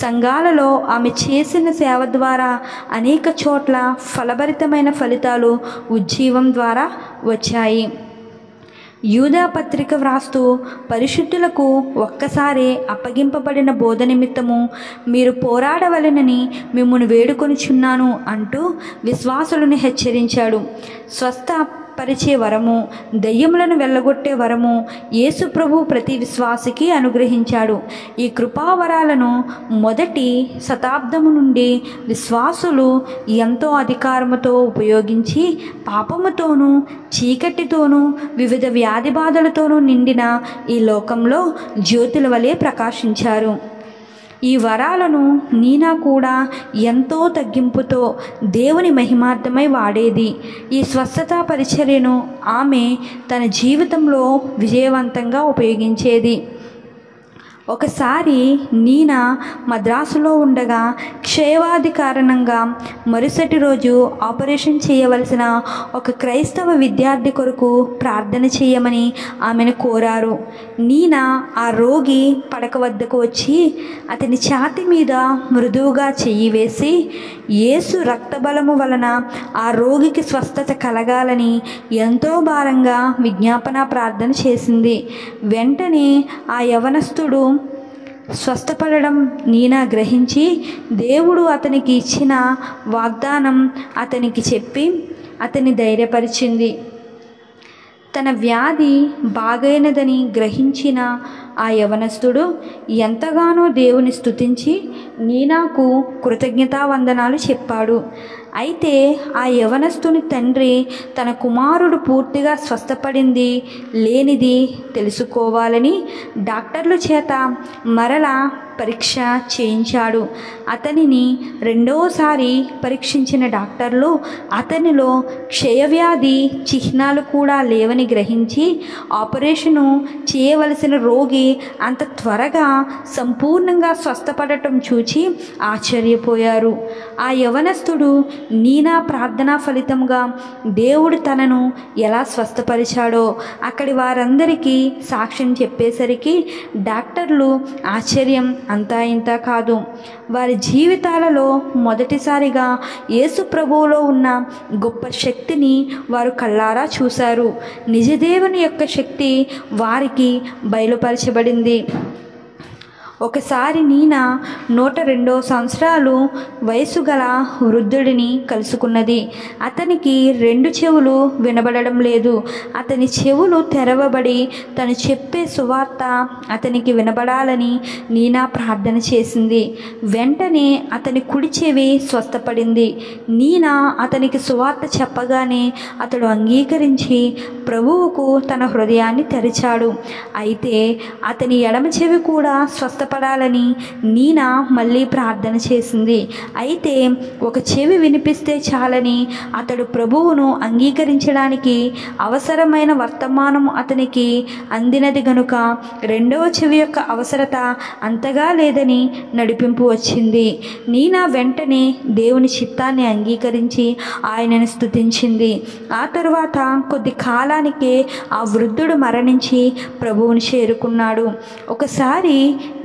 సంఘాలలో ఆమె చేసిన సేవ ద్వారా అనేక చోట్ల ఫలభరితమైన ఫలితాలు ఉజ్జీవం ద్వారా వచ్చాయి. యూదా పత్రిక వ్రాస్తూ పరిశుద్ధులకు ఒక్కసారే అప్పగింపబడిన బోధ నిమిత్తము మీరు పోరాడవలెనని మిమ్మును వేడుకొనుచున్నాను అంటూ విశ్వాసులను హెచ్చరించాడు. స్వస్థపరిచే వరము, దయ్యములను వెళ్ళగొట్టే వరము యేసు ప్రభు ప్రతి విశ్వాసికి అనుగ్రహించాడు. ఈ కృపావరాలను మొదటి శతాబ్దము నుండి విశ్వాసులు ఎంతో అధికారముతో ఉపయోగించి పాపముతోనూ, చీకటితోనూ, వివిధ వ్యాధి బాధలతోనూ నిండిన ఈ లోకంలో జ్యోతుల వలె ప్రకాశించారు. ఈ వరాలను నీనా కూడా ఎంతో తగ్గింపుతో దేవుని మహిమార్థమై వాడేది. ఈ స్వస్థతా పరిచర్యను ఆమె తన జీవితంలో విజయవంతంగా ఉపయోగించేది. ఒకసారి నీనా మద్రాసులో ఉండగా క్షయవ్యాధి కారణంగా మరుసటి రోజు ఆపరేషన్ చేయవలసిన ఒక క్రైస్తవ విద్యార్థి కొరకు ప్రార్థన చేయమని ఆమెను కోరారు. నీనా ఆ రోగి పడక వద్దకు వచ్చి అతని ఛాతి మీద మృదువుగా చెయ్యి వేసి యేసు రక్తబలము వలన ఆ రోగికి స్వస్థత కలగాలని ఎంతో భారంగా విజ్ఞాపన ప్రార్థన చేసింది. వెంటనే ఆ యవనస్తుడు స్వస్థపడడం నీనా గ్రహించి దేవుడు అతనికి ఇచ్చిన వాగ్దానం అతనికి చెప్పి అతన్ని ధైర్యపరిచింది. తన వ్యాధి బాగైనదని గ్రహించిన ఆ యవనస్తుడు ఎంతగానో దేవుని స్తుతించి నీనాకు కృతజ్ఞతావందనాలు చెప్పాడు. అయితే ఆ యవనస్తుని తండ్రి తన కుమారుడు పూర్తిగా స్వస్థపడింది లేనిది తెలుసుకోవాలని డాక్టర్ల చేత మరలా పరీక్ష చేయించాడు. అతనిని రెండోసారి పరీక్షించిన డాక్టర్లు అతనిలో క్షయవ్యాధి చిహ్నాలు కూడా లేవని గ్రహించి ఆపరేషను చేయవలసిన రోగి అంత త్వరగా సంపూర్ణంగా స్వస్థపడటం చూచి ఆశ్చర్యపోయారు. ఆ యవనస్తుడు నీనా ప్రార్థనా ఫలితంగా దేవుడు తనను ఎలా స్వస్థపరిచాడో అక్కడి వారందరికీ సాక్ష్యం చెప్పేసరికి డాక్టర్లు ఆశ్చర్యం అంతా ఇంత కాదు. వారి జీవితాలలో మొదటిసారిగా యేసు ప్రభువులో ఉన్న గొప్ప శక్తిని వారు కళ్ళారా చూశారు. నిజదేవుని యొక్క శక్తి వారికి బయలుపరచబడింది. ఒకసారి నీనా 102 సంవత్సరాలు వయసు గల వృద్ధుడిని కలుసుకున్నది. అతనికి 2 చెవులు వినబడడం లేదు. అతని చెవులు తెరవబడి తను చెప్పే సువార్త అతనికి వినబడాలని నీనా ప్రార్థన చేసింది. వెంటనే అతని కుడి చెవి స్వస్థపడింది. నీనా అతనికి సువార్త చెప్పగానే అతడు అంగీకరించి ప్రభువుకు తన హృదయాన్ని తెరిచాడు. అయితే అతని ఎడమ చెవి కూడా స్వస్థపడాలని నీనా మళ్ళీ ప్రార్థన చేసింది. అయితే ఒక చెవి వినిపిస్తే చాలని అతడు ప్రభువును అంగీకరించడానికి అవసరమైన వర్తమానం అతనికి అందినది గనుక రెండవ చెవి యొక్క అవసరత అంతగా లేదని నడిపింపు వచ్చింది. నీనా వెంటనే దేవుని చిత్తాన్ని అంగీకరించి ఆయనను స్తుతించింది. ఆ తరువాత కొద్ది కాలానికే ఆ వృద్ధుడు మరణించి ప్రభువుని చేరుకున్నాడు. ఒకసారి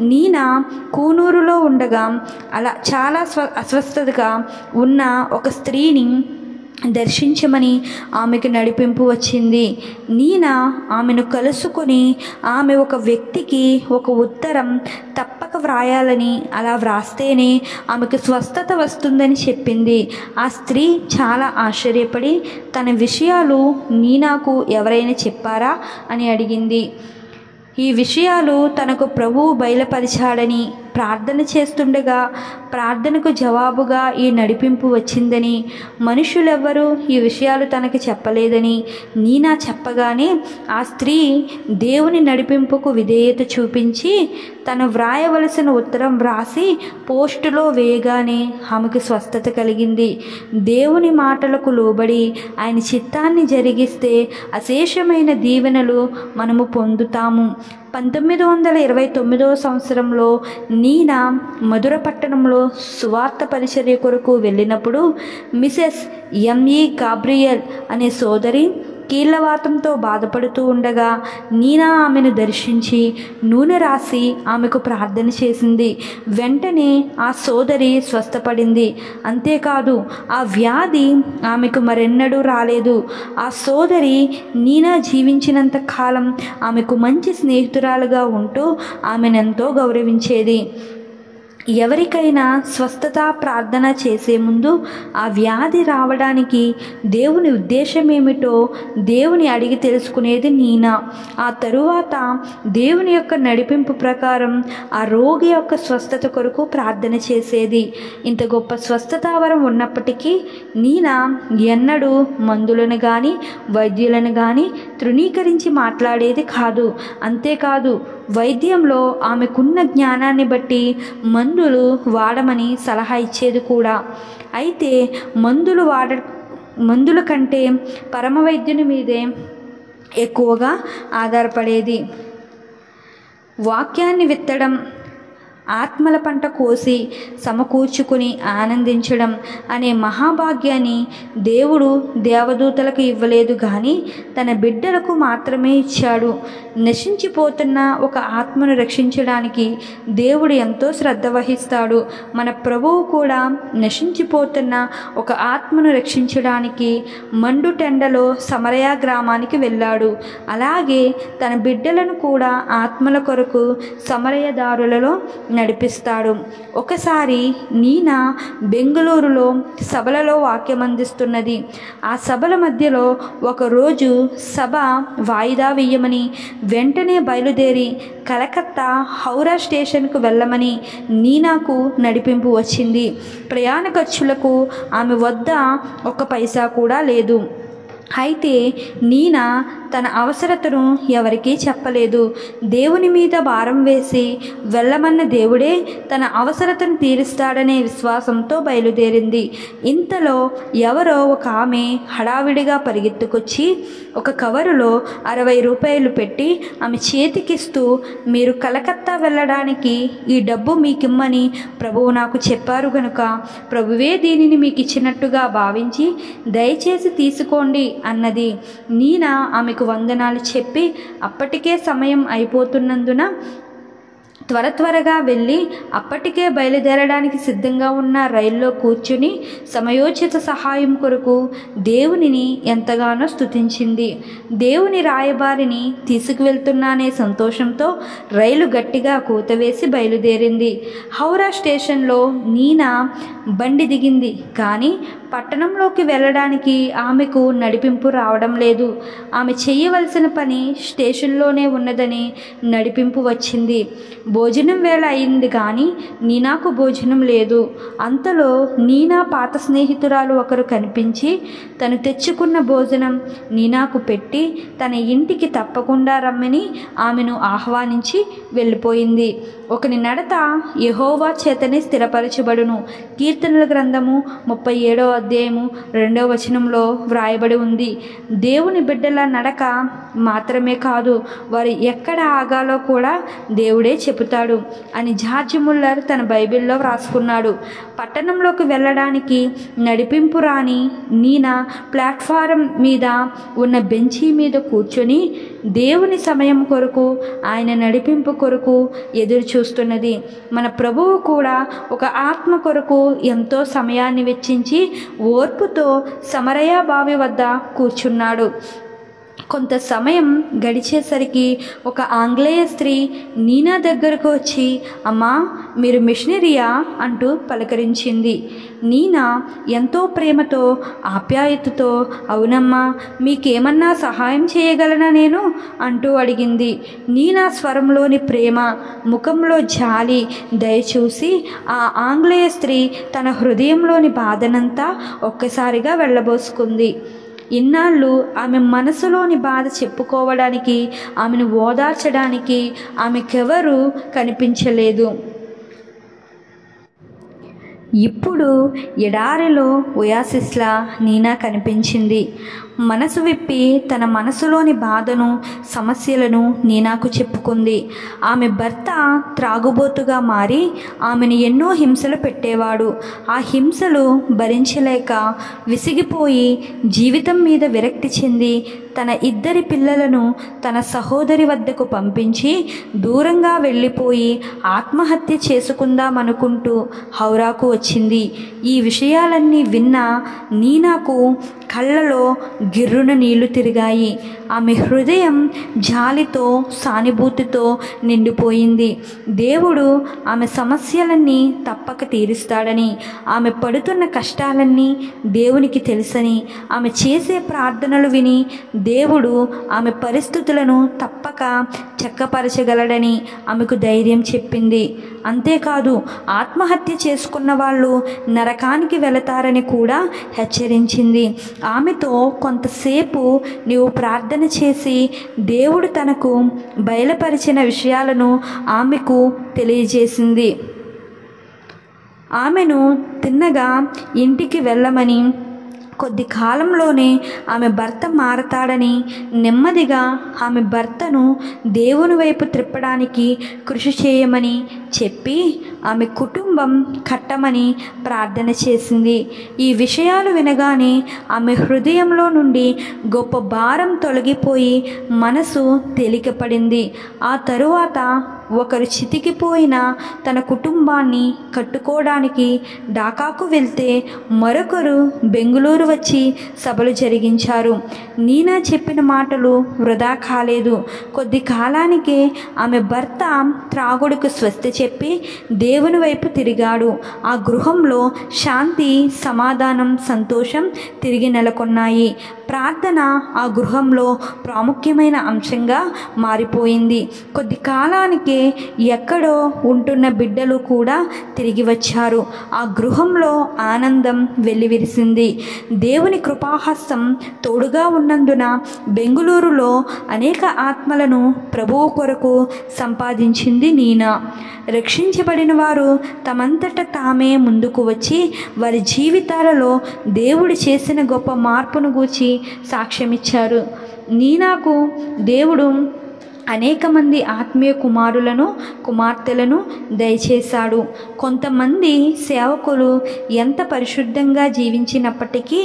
నీనా కూనూరులో ఉండగా అలా చాలా అస్వస్థతగా ఉన్న ఒక స్త్రీని దర్శించమని ఆమెకు నడిపింపు వచ్చింది. నీనా ఆమెను కలుసుకొని ఆమె ఒక వ్యక్తికి ఒక ఉత్తరం తప్పక వ్రాయాలని, అలా వ్రాస్తేనే ఆమెకు స్వస్థత వస్తుందని చెప్పింది. ఆ స్త్రీ చాలా ఆశ్చర్యపడి తన విషయాలు నీనాకు ఎవరైనా చెప్పారా అని అడిగింది. ఈ విషయాలు తనకు ప్రభువు బయలుపరిచాడని, ప్రార్థన చేస్తుండగా ప్రార్థనకు జవాబుగా ఈ నడిపింపు వచ్చిందని, మనుషులెవ్వరూ ఈ విషయాలు తనకు చెప్పలేదని నీనా చెప్పగానే ఆ స్త్రీ దేవుని నడిపింపుకు విధేయత చూపించి తను వ్రాయవలసిన ఉత్తరం వ్రాసి పోస్టులో వేయగానే ఆమెకు స్వస్థత కలిగింది. దేవుని మాటలకు లోబడి ఆయన చిత్తాన్ని జరిగిస్తే అశేషమైన దీవెనలు మనము పొందుతాము. 1929 సంవత్సరంలో నీనా మధుర పట్టణంలో సువార్త పరిచర్య కొరకు వెళ్ళినప్పుడు మిసెస్ ఎంఈ గాబ్రియల్ అనే సోదరి కీళ్లవాతంతో బాధపడుతూ ఉండగా నీనా ఆమెను దర్శించి నూనె రాసి ఆమెకు ప్రార్థన చేసింది. వెంటనే ఆ సోదరి స్వస్థపడింది. అంతేకాదు ఆ వ్యాధి ఆమెకు మరెన్నడూ రాలేదు. ఆ సోదరి నీనా జీవించినంత కాలం ఆమెకు మంచి స్నేహితురాలుగా ఉంటూ ఆమెనెంతో గౌరవించేది. ఎవరికైనా స్వస్థత ప్రార్థన చేసే ముందు ఆ వ్యాధి రావడానికి దేవుని ఉద్దేశం ఏమిటో దేవుని అడిగి తెలుసుకునేది నీనా. ఆ తరువాత దేవుని యొక్క నడిపింపు ప్రకారం ఆ రోగి యొక్క స్వస్థత కొరకు ప్రార్థన చేసేది. ఇంత గొప్ప స్వస్థతావరం ఉన్నప్పటికీ నీనా ఎన్నడూ మందులను కానీ వైద్యులను కానీ తృణీకరించి మాట్లాడేది కాదు. అంతేకాదు వైద్యంలో ఆమెకున్న జ్ఞానాన్ని బట్టి మందులు వాడమని సలహా ఇచ్చేది కూడా. అయితే మందుల కంటే పరమ వైద్యుని మీదే ఎక్కువగా ఆధారపడేది. వాక్యాన్ని విత్తడం, ఆత్మల పంట కోసి సమకూర్చుకుని ఆనందించడం అనే మహాభాగ్యాన్ని దేవుడు దేవదూతలకు ఇవ్వలేదు కానీ తన బిడ్డలకు మాత్రమే ఇచ్చాడు. నశించిపోతున్న ఒక ఆత్మను రక్షించడానికి దేవుడు ఎంతో శ్రద్ధ వహిస్తాడు. మన ప్రభువు కూడా నశించిపోతున్న ఒక ఆత్మను రక్షించడానికి మండుటెండలో సమరయ గ్రామానికి వెళ్ళాడు. అలాగే తన బిడ్డలను కూడా ఆత్మల కొరకు సమరయ దారులలో నడిపిస్తాడు. ఒకసారి నీనా బెంగళూరులో సభలలో వాక్యం అందిస్తున్నది. ఆ సభల మధ్యలో ఒకరోజు సభ వాయిదా వేయమని వెంటనే బయలుదేరి కలకత్తా హౌరా స్టేషన్కు వెళ్ళమని నీనాకు నడిపింపు వచ్చింది. ప్రయాణ ఖర్చులకు ఆమె వద్ద 1 పైసా కూడా లేదు. అయితే నీనా తన అవసరతను ఎవరికీ చెప్పలేదు. దేవుని మీద భారం వేసి వెళ్ళమన్న దేవుడే తన అవసరతను తీరుస్తాడనే విశ్వాసంతో బయలుదేరింది. ఇంతలో ఎవరో ఒక ఆమె హడావిడిగా పరిగెత్తుకొచ్చి ఒక కవరులో 60 రూపాయలు పెట్టి ఆమె చేతికిస్తూ, మీరు కలకత్తా వెళ్ళడానికి ఈ డబ్బు మీకిమ్మని ప్రభువు నాకు చెప్పారు గనుక ప్రభువే దీనిని మీకు ఇచ్చినట్టుగా భావించి దయచేసి తీసుకోండి అన్నది. నీనా ఆమెకు వందనాలు చెప్పి అప్పటికే సమయం అయిపోతున్నందున త్వరగా వెళ్ళి అప్పటికే బయలుదేరడానికి సిద్ధంగా ఉన్న రైల్లో కూర్చుని సమయోచిత సహాయం కొరకు దేవునిని ఎంతగానో స్తుతించింది. దేవుని రాయబారిని తీసుకువెళ్తున్నానే సంతోషంతో రైలు గట్టిగా కూతవేసి బయలుదేరింది. హౌరా స్టేషన్లో నీనా బండి దిగింది. కానీ పట్టణంలోకి వెళ్ళడానికి ఆమెకు నడిపింపు రావడం లేదు. ఆమె చేయవలసిన పని స్టేషన్లోనే ఉన్నదని నడిపింపు వచ్చింది. భోజనం వేళ అయింది కానీ నీనాకు భోజనం లేదు. అంతలో నీనా పాత స్నేహితురాలు ఒకరు కనిపించి తను తెచ్చుకున్న భోజనం నీనాకు పెట్టి తన ఇంటికి తప్పకుండా రమ్మని ఆమెను ఆహ్వానించి వెళ్ళిపోయింది. ఒకని నడత యెహోవా చేతనే స్థిరపరచబడును. కీర్తనల గ్రంథము 37వ అధ్యాయము 2వ వచనంలో వ్రాయబడి ఉంది. దేవుని బిడ్డల నడక మాత్రమే కాదు, వారు ఎక్కడ ఆగాలో కూడా దేవుడే చెబుతాడు అని జార్జ్ ముల్లర్ తన బైబిల్లో వ్రాసుకున్నాడు. పట్టణంలోకి వెళ్ళడానికి నడిపింపు రాని నీనా ప్లాట్ఫారం మీద ఉన్న బెంచీ మీద కూర్చొని దేవుని సమయం కొరకు, ఆయన నడిపింపు కొరకు ఎదురు చూస్తున్నది. మన ప్రభువు కూడా ఒక ఆత్మ కొరకు ఎంతో సమయాన్ని వెచ్చించి ఓర్పుతో సమరయ బావి వద్ద కూర్చున్నాడు. కొంత సమయం గడిచేసరికి ఒక ఆంగ్లేయ స్త్రీ నీనా దగ్గరకు వచ్చి, అమ్మా మీరు మిషనరీయా అంటూ పలకరించింది. నీనా ఎంతో ప్రేమతో ఆప్యాయతతో, అవునమ్మా మీకేమన్నా సహాయం చేయగలనా నేను అంటూ అడిగింది. నీనా స్వరంలోని ప్రేమ, ముఖంలో జాలి, దయ చూసి ఆ ఆంగ్లేయ స్త్రీ తన హృదయంలోని బాధనంతా ఒక్కసారిగా వెళ్ళబోసుకుంది. ఇన్నాళ్ళు ఆమె మనసులోని బాధ చెప్పుకోవడానికి, ఆమెను ఓదార్చడానికి ఆమెకెవరూ కనిపించలేదు. ఇప్పుడు ఎడారిలో ఒయాసిస్లా నీనా కనిపించింది. మనసు విప్పి తన మనసులోని బాధను, సమస్యలను నీనాకు చెప్పుకుంది. ఆమె భర్త త్రాగుబోతుగా మారి ఆమెను ఎన్నో హింసలు పెట్టేవాడు. ఆ హింసలు భరించలేక విసిగిపోయి జీవితం మీద విరక్తి చెంది తన 2 పిల్లలను తన సహోదరి వద్దకు పంపించి దూరంగా వెళ్ళిపోయి ఆత్మహత్య చేసుకుందామనుకుంటూ హౌరాకు వచ్చింది. ఈ విషయాలన్నీ విన్న నీనాకు కళ్ళలో గిర్రున నీళ్లు తిరిగాయి. ఆమె హృదయం జాలితో, సానుభూతితో నిండిపోయింది. దేవుడు ఆమె సమస్యలన్నీ తప్పక తీరుస్తాడని, ఆమె పడుతున్న కష్టాలన్నీ దేవునికి తెలుసని, ఆమె చేసే ప్రార్థనలు విని దేవుడు ఆమె పరిస్థితులను తప్పక చక్కపరచగలడని ఆమెకు ధైర్యం చెప్పింది. అంతేకాదు ఆత్మహత్య చేసుకున్న వాళ్ళు నరకానికి వెళతారని కూడా హెచ్చరించింది. ఆమెతో కొంతసేపు నీవు ప్రార్థన చేసి దేవుడు తనకు బయలుపరిచిన విషయాలను ఆమెకు తెలియజేసింది. ఆమెను తిన్నగా ఇంటికి వెళ్ళమని, కొద్ది కాలంలోనే ఆమె భర్త మారతాడని, నెమ్మదిగా ఆమె భర్తను దేవుని వైపు త్రిప్పడానికి కృషి చేయమని చెప్పి ఆమె కుటుంబం కట్టమని ప్రార్థన చేసింది. ఈ విషయాలు వినగానే ఆమె హృదయంలో నుండి గొప్ప భారం తొలగిపోయి మనసు తేలికపడింది. ఆ తరువాత ఒకరు చితికిపోయిన తన కుటుంబాన్ని కట్టుకోవడానికి ఢాకాకు వెళ్తే మరొకరు బెంగుళూరు వచ్చి సభలు జరిగించారు. నీనా చెప్పిన మాటలు వృధా కాలేదు. కొద్ది కాలానికే ఆమె భర్త త్రాగుడుకు స్వస్తి చెప్పి దేవుని వైపు తిరిగాడు. ఆ గృహంలో శాంతి, సమాధానం, సంతోషం తిరిగి నెలకొన్నాయి. ప్రార్థన ఆ గృహంలో ప్రాముఖ్యమైన అంశంగా మారిపోయింది. కొద్ది కాలానికే ఎక్కడో ఉంటున్న బిడ్డలు కూడా తిరిగి వచ్చారు. ఆ గృహంలో ఆనందం వెల్లివిరిసింది. దేవుని కృపాహస్తం తోడుగా ఉన్నందున బెంగుళూరులో అనేక ఆత్మలను ప్రభువు కొరకు సంపాదించింది నీనా. రక్షించబడిన వారు తమంతట తామే ముందుకు వచ్చి వారి జీవితాలలో దేవుడు చేసిన గొప్ప మార్పును గూర్చి సాక్ష్యమిచ్చారు. నీనాకు దేవుడు అనేక మంది ఆత్మీయ కుమారులను కుమార్తెలను దయచేశాడు. కొంతమంది సేవకులు ఎంత పరిశుద్ధంగా జీవించినప్పటికీ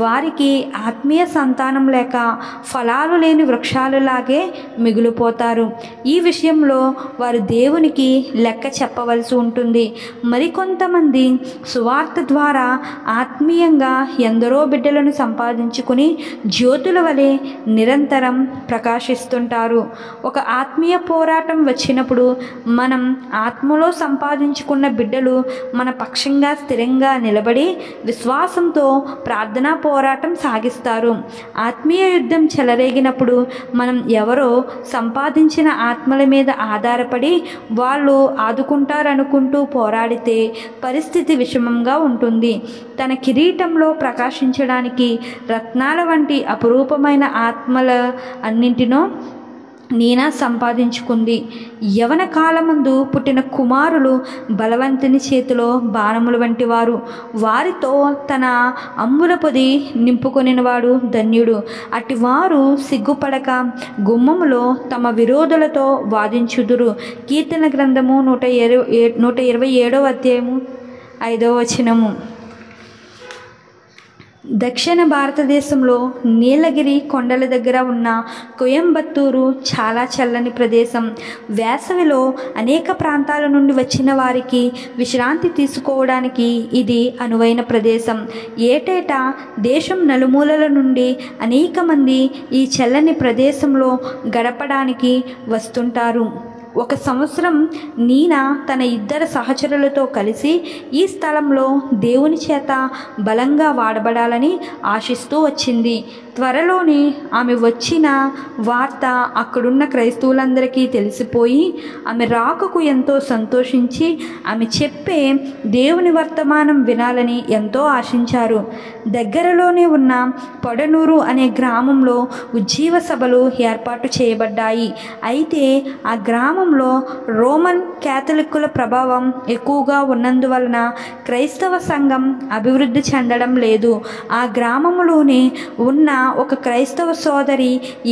వారికి ఆత్మీయ సంతానం లేక ఫలాలు లేని వృక్షాలులాగే మిగిలిపోతారు. ఈ విషయంలో వారు దేవునికి లెక్క చెప్పవలసి ఉంటుంది. మరికొంతమంది సువార్త ద్వారా ఆత్మీయంగా ఎందరో బిడ్డలను సంపాదించుకుని జ్యోతుల వలె నిరంతరం ప్రకాశిస్తుంటారు. ఒక ఆత్మీయ పోరాటం వచ్చినప్పుడు మనం ఆత్మలో సంపాదించుకున్న బిడ్డలు మన పక్షంగా స్థిరంగా నిలబడి విశ్వాసంతో ప్రార్థనా పోరాటం సాగిస్తారు. ఆత్మీయ యుద్ధం చెలరేగినప్పుడు మనం ఎవరో సంపాదించిన ఆత్మల మీద ఆధారపడి వాళ్ళు ఆదుకుంటారనుకుంటూ పోరాడితే పరిస్థితి విషమంగా ఉంటుంది. తన కిరీటంలో ప్రకాశించడానికి రత్నాల వంటి అపురూపమైన ఆత్మల అన్నింటినో నీనా సంపాదించుకుంది. యవన కాలమందు పుట్టిన కుమారులు బలవంతుని చేతిలో బాణముల వంటి వారు. వారితో తన అంబుల పొది నింపుకొనినవాడు ధన్యుడు. అటివారు సిగ్గుపడక గుమ్మములో తమ విరోధులతో వాదించుదురు. కీర్తన గ్రంథము 127వ అధ్యాయము 5వ వచనము. దక్షిణ భారతదేశంలో నీలగిరి కొండల దగ్గర ఉన్న కోయంబత్తూరు చాలా చల్లని ప్రదేశం. వేసవిలో అనేక ప్రాంతాల నుండి వచ్చిన వారికి విశ్రాంతి తీసుకోవడానికి ఇది అనువైన ప్రదేశం. ఏటేటా దేశం నలుమూలల నుండి అనేక మంది ఈ చల్లని ప్రదేశంలో గడపడానికి వస్తుంటారు. ఒక సంవత్సరం నీనా తన 2 సహచరులతో కలిసి ఈ స్థలంలో దేవుని చేత బలంగా వాడబడాలని ఆశిస్తూ వచ్చింది. త్వరలోనే ఆమె వచ్చిన వార్త అక్కడున్న క్రైస్తవులందరికీ తెలిసిపోయి ఆమె రాకకు ఎంతో సంతోషించి ఆమె చెప్పే దేవుని వర్తమానం వినాలని ఎంతో ఆశించారు. దగ్గరలోనే ఉన్న పొడనూరు అనే గ్రామంలో ఉజ్జీవ సభలు ఏర్పాటు చేయబడ్డాయి. అయితే ఆ గ్రామంలో రోమన్ క్యాథలిక్కుల ప్రభావం ఎక్కువగా ఉన్నందువలన క్రైస్తవ సంఘం అభివృద్ధి చెందడం లేదు. ఆ గ్రామంలోనే ఉన్న ఒక క్రైస్తవ సోదరి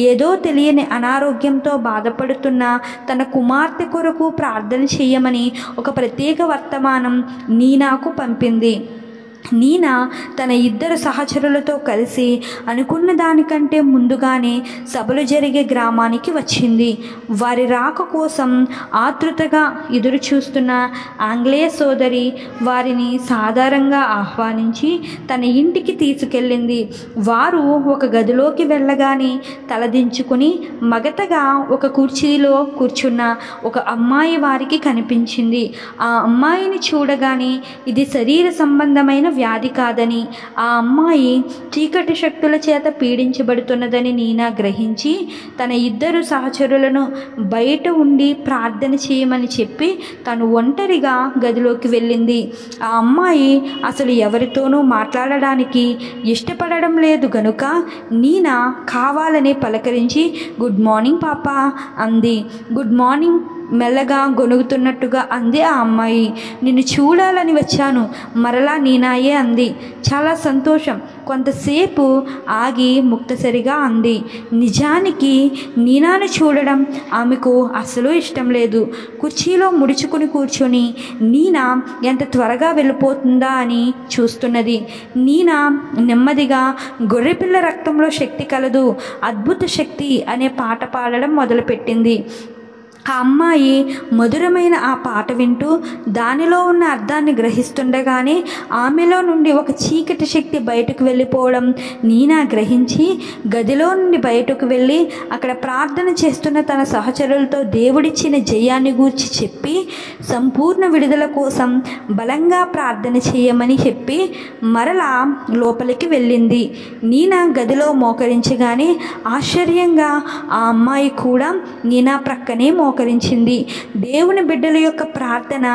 ఏదో తెలియని అనారోగ్యంతో బాధపడుతున్న తన కుమార్తె కొరకు ప్రార్థన చేయమని ఒక ప్రత్యేక వర్తమానం నీనాకు పంపింది. నీనా తన 2 సహచరులతో కలిసి అనుకున్న దానికంటే ముందుగానే సభలు జరిగే గ్రామానికి వచ్చింది. వారి రాక కోసం ఆతృతగా ఎదురు చూస్తున్న ఆంగ్లేయ సోదరి వారిని సాధారణంగా ఆహ్వానించి తన ఇంటికి తీసుకెళ్ళింది. వారు ఒక గదిలోకి వెళ్ళగానే తలదించుకుని మగతగా ఒక కుర్చీలో కూర్చున్న ఒక అమ్మాయి వారికి కనిపించింది. ఆ అమ్మాయిని చూడగానే ఇది శరీర సంబంధమైన వ్యాధి కాదని, ఆ అమ్మాయి చీకటి శక్తుల చేత పీడించబడుతున్నదని నీనా గ్రహించి తన 2 సహచరులను బయట ఉండి ప్రార్థన చేయమని చెప్పి తను ఒంటరిగా గదిలోకి వెళ్ళింది. ఆ అమ్మాయి అసలు ఎవరితోనూ మాట్లాడడానికి ఇష్టపడడం లేదు గనుక నీనా కావాలనే పలకరించి గుడ్ మార్నింగ్ పాపా అంది. గుడ్ మార్నింగ్ మెల్లగా గొనుగుతున్నట్టుగా అంది ఆ అమ్మాయి. నిన్ను చూడాలని వచ్చాను, మరలా నీనాయే అంది. చాలా సంతోషం. కొంతసేపు ఆగి ముక్తసరిగా అంది. నిజానికి నీనాను చూడడం ఆమెకు అసలు ఇష్టం లేదు. కుర్చీలో ముడుచుకుని కూర్చొని నీనా ఎంత త్వరగా వెళ్ళిపోతుందా అని చూస్తున్నది. నీనా నెమ్మదిగా గొర్రెపిల్ల రక్తంలో శక్తి కలదు, అద్భుత శక్తి అనే పాట పాడడం మొదలుపెట్టింది. ఆ అమ్మాయి మధురమైన ఆ పాట వింటూ దానిలో ఉన్న అర్థాన్ని గ్రహిస్తుండగానే ఆమెలో నుండి ఒక చీకటి శక్తి బయటకు వెళ్ళిపోవడం నీనా గ్రహించి గదిలో నుండి బయటకు వెళ్ళి అక్కడ ప్రార్థన చేస్తున్న తన సహచరులతో దేవుడిచ్చిన జయాన్ని గూర్చి చెప్పి సంపూర్ణ విడుదల కోసం బలంగా ప్రార్థన చేయమని చెప్పి మరలా లోపలికి వెళ్ళింది. నీనా గదిలో మోకరించగానే ఆశ్చర్యంగా ఆ అమ్మాయి కూడా నీనా ప్రక్కనే మోకరించింది. దేవుని బిడ్డల యొక్క ప్రార్థన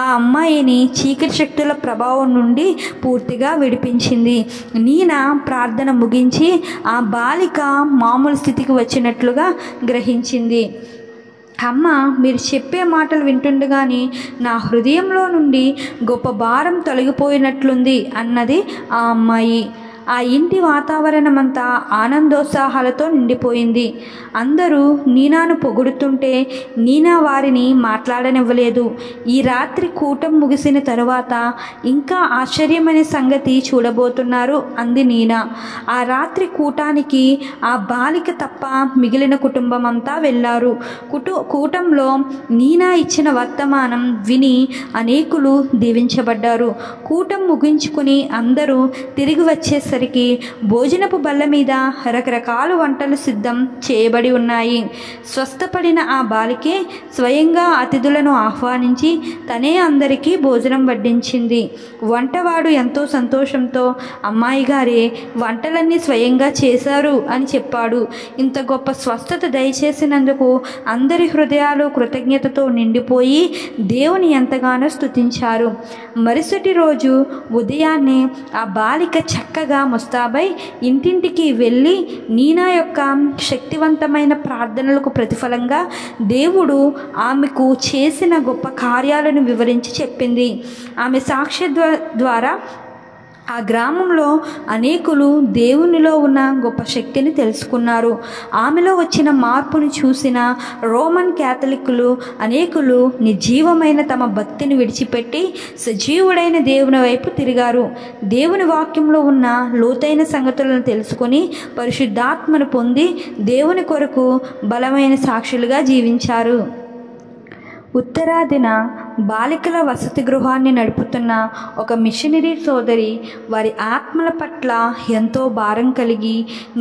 ఆ అమ్మాయిని చీకటి శక్తుల ప్రభావం నుండి పూర్తిగా విడిపించింది. నీనా ప్రార్థన ముగించి ఆ బాలిక మామూలు స్థితికి వచ్చినట్లుగా గ్రహించింది. అమ్మ, మీరు చెప్పే మాటలు వింటుండగానే నా హృదయంలో నుండి గొప్ప భారం తొలగిపోయినట్లుంది అన్నది ఆ అమ్మాయి. ఆ ఇంటి వాతావరణం అంతా ఆనందోత్సాహాలతో నిండిపోయింది. అందరూ నీనాను పొగుడుతుంటే నీనా వారిని మాట్లాడనివ్వలేదు. ఈ రాత్రి కూటం ముగిసిన తరువాత ఇంకా ఆశ్చర్యమైన సంగతి చూడబోతున్నారు అంది నీనా. ఆ రాత్రి కూటానికి ఆ బాలిక తప్ప మిగిలిన కుటుంబం అంతా వెళ్ళారు. కూటంలో నీనా ఇచ్చిన వర్తమానం విని అనేకులు దీవించబడ్డారు. కూటం ముగించుకుని అందరూ తిరిగి వచ్చేసరికి భోజనపు బల్ల మీద రకరకాల వంటలు సిద్ధం చేయబడి ఉన్నాయి. స్వస్థపడిన ఆ బాలికే స్వయంగా అతిథులను ఆహ్వానించి తనే అందరికీ భోజనం వడ్డించింది. వంటవాడు ఎంతో సంతోషంతో అమ్మాయి గారే వంటలన్నీ స్వయంగా చేశారు అని చెప్పాడు. ఇంత గొప్ప స్వస్థత దయచేసినందుకు అందరి హృదయాలు కృతజ్ఞతతో నిండిపోయి దేవుని ఎంతగానో స్తుతించారు. మరుసటి రోజు ఉదయాన్నే ఆ బాలిక చక్కగా ముస్తాబై ఇంటింటికి వెళ్ళి నీనా యొక్క శక్తివంతమైన ప్రార్థనలకు ప్రతిఫలంగా దేవుడు ఆమెకు చేసిన గొప్ప కార్యాలను వివరించి చెప్పింది. ఆమె సాక్ష్య ద్వారా ఆ గ్రామంలో అనేకులు దేవునిలో ఉన్న గొప్ప శక్తిని తెలుసుకున్నారు. ఆమెలో వచ్చిన మార్పును చూసిన రోమన్ క్యాథలిక్కులు అనేకులు నిర్జీవమైన తమ భక్తిని విడిచిపెట్టి సజీవుడైన దేవుని వైపు తిరిగారు. దేవుని వాక్యంలో ఉన్న లోతైన సంగతులను తెలుసుకొని పరిశుద్ధాత్మను పొంది దేవుని కొరకు బలమైన సాక్షులుగా జీవించారు. ఉత్తరాదిన బాలికల వసతి గృహాన్ని నడుపుతున్న ఒక మిషనరీ సోదరి వారి ఆత్మల పట్ల ఎంతో భారం కలిగి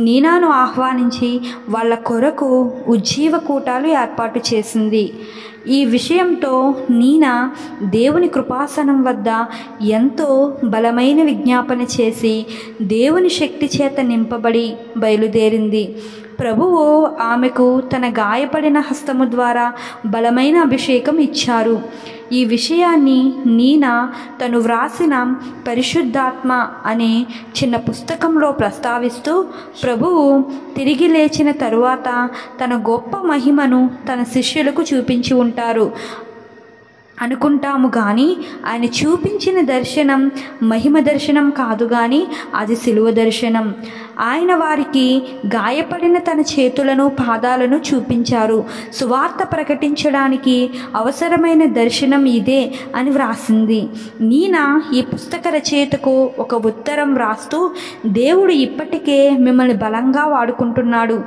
నీనాను ఆహ్వానించి వాళ్ళ కొరకు ఉజ్జీవ కూటాలు ఏర్పాటు చేసింది. ఈ విషయంతో నీనా దేవుని కృపాసనం వద్ద ఎంతో బలమైన విజ్ఞాపన చేసి దేవుని శక్తి చేత నింపబడి బయలుదేరింది. ప్రభువు ఆమెకు తన గాయపడిన హస్తము ద్వారా బలమైన అభిషేకం ఇచ్చారు. ఈ విషయాన్ని నీనా తను వ్రాసిన పరిశుద్ధాత్మ అనే చిన్న పుస్తకంలో ప్రస్తావిస్తూ ప్రభువు తిరిగి లేచిన తరువాత తన గొప్ప మహిమను తన శిష్యులకు చూపించి ఉంటారు అనుకుంటాము. కానీ ఆయన చూపించిన దర్శనం మహిమ దర్శనం కాదు, కానీ అది సిలువ దర్శనం. ఆయన వారికి గాయపడిన తన చేతులను పాదాలను చూపించారు. సువార్త ప్రకటించడానికి అవసరమైన దర్శనం ఇదే అని వ్రాసింది. నీనా ఈ పుస్తక రచయితకు ఒక ఉత్తరం వ్రాస్తూ దేవుడు ఇప్పటికే మిమ్మల్ని బలంగా వాడుకుంటున్నాడు,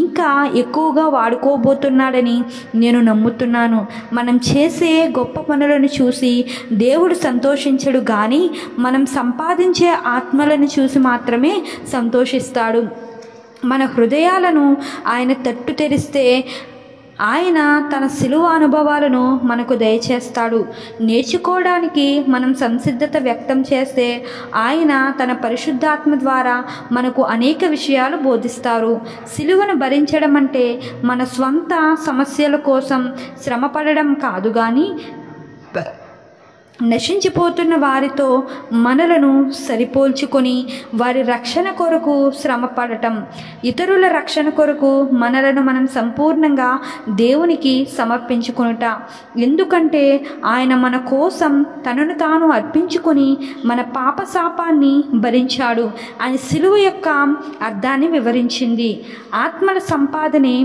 ఇంకా ఎక్కువగా వాడుకోబోతున్నాడని నేను నమ్ముతున్నాను. మనం చేసే గొప్ప పనులను చూసి దేవుడు సంతోషించడు, కానీ మనం సంపాదించే ఆత్మలను చూసి మాత్రమే సంతోషిస్తాడు. మన హృదయాలను ఆయన తట్టు తెరిస్తే ఆయన తన సిలువ అనుభవాలను మనకు దయచేస్తాడు. నేర్చుకోవడానికి మనం సంసిద్ధత వ్యక్తం చేస్తే ఆయన తన పరిశుద్ధాత్మ ద్వారా మనకు అనేక విషయాలు బోధిస్తారు. సిలువను భరించడం అంటే మన స్వంత సమస్యల కోసం శ్రమపడడం కాదు, కానీ నశించిపోతున్న వారితో మనలను సరిపోల్చుకొని వారి రక్షణ కొరకు శ్రమ పడటం, ఇతరుల రక్షణ కొరకు మనలను మనం సంపూర్ణంగా దేవునికి సమర్పించుకొనుట. ఎందుకంటే ఆయన మన కోసం తనను తాను అర్పించుకొని మన పాప శాపాన్ని భరించాడు అని సిలువ యొక్క అర్థాన్ని వివరించింది. ఆత్మల సంపాదనే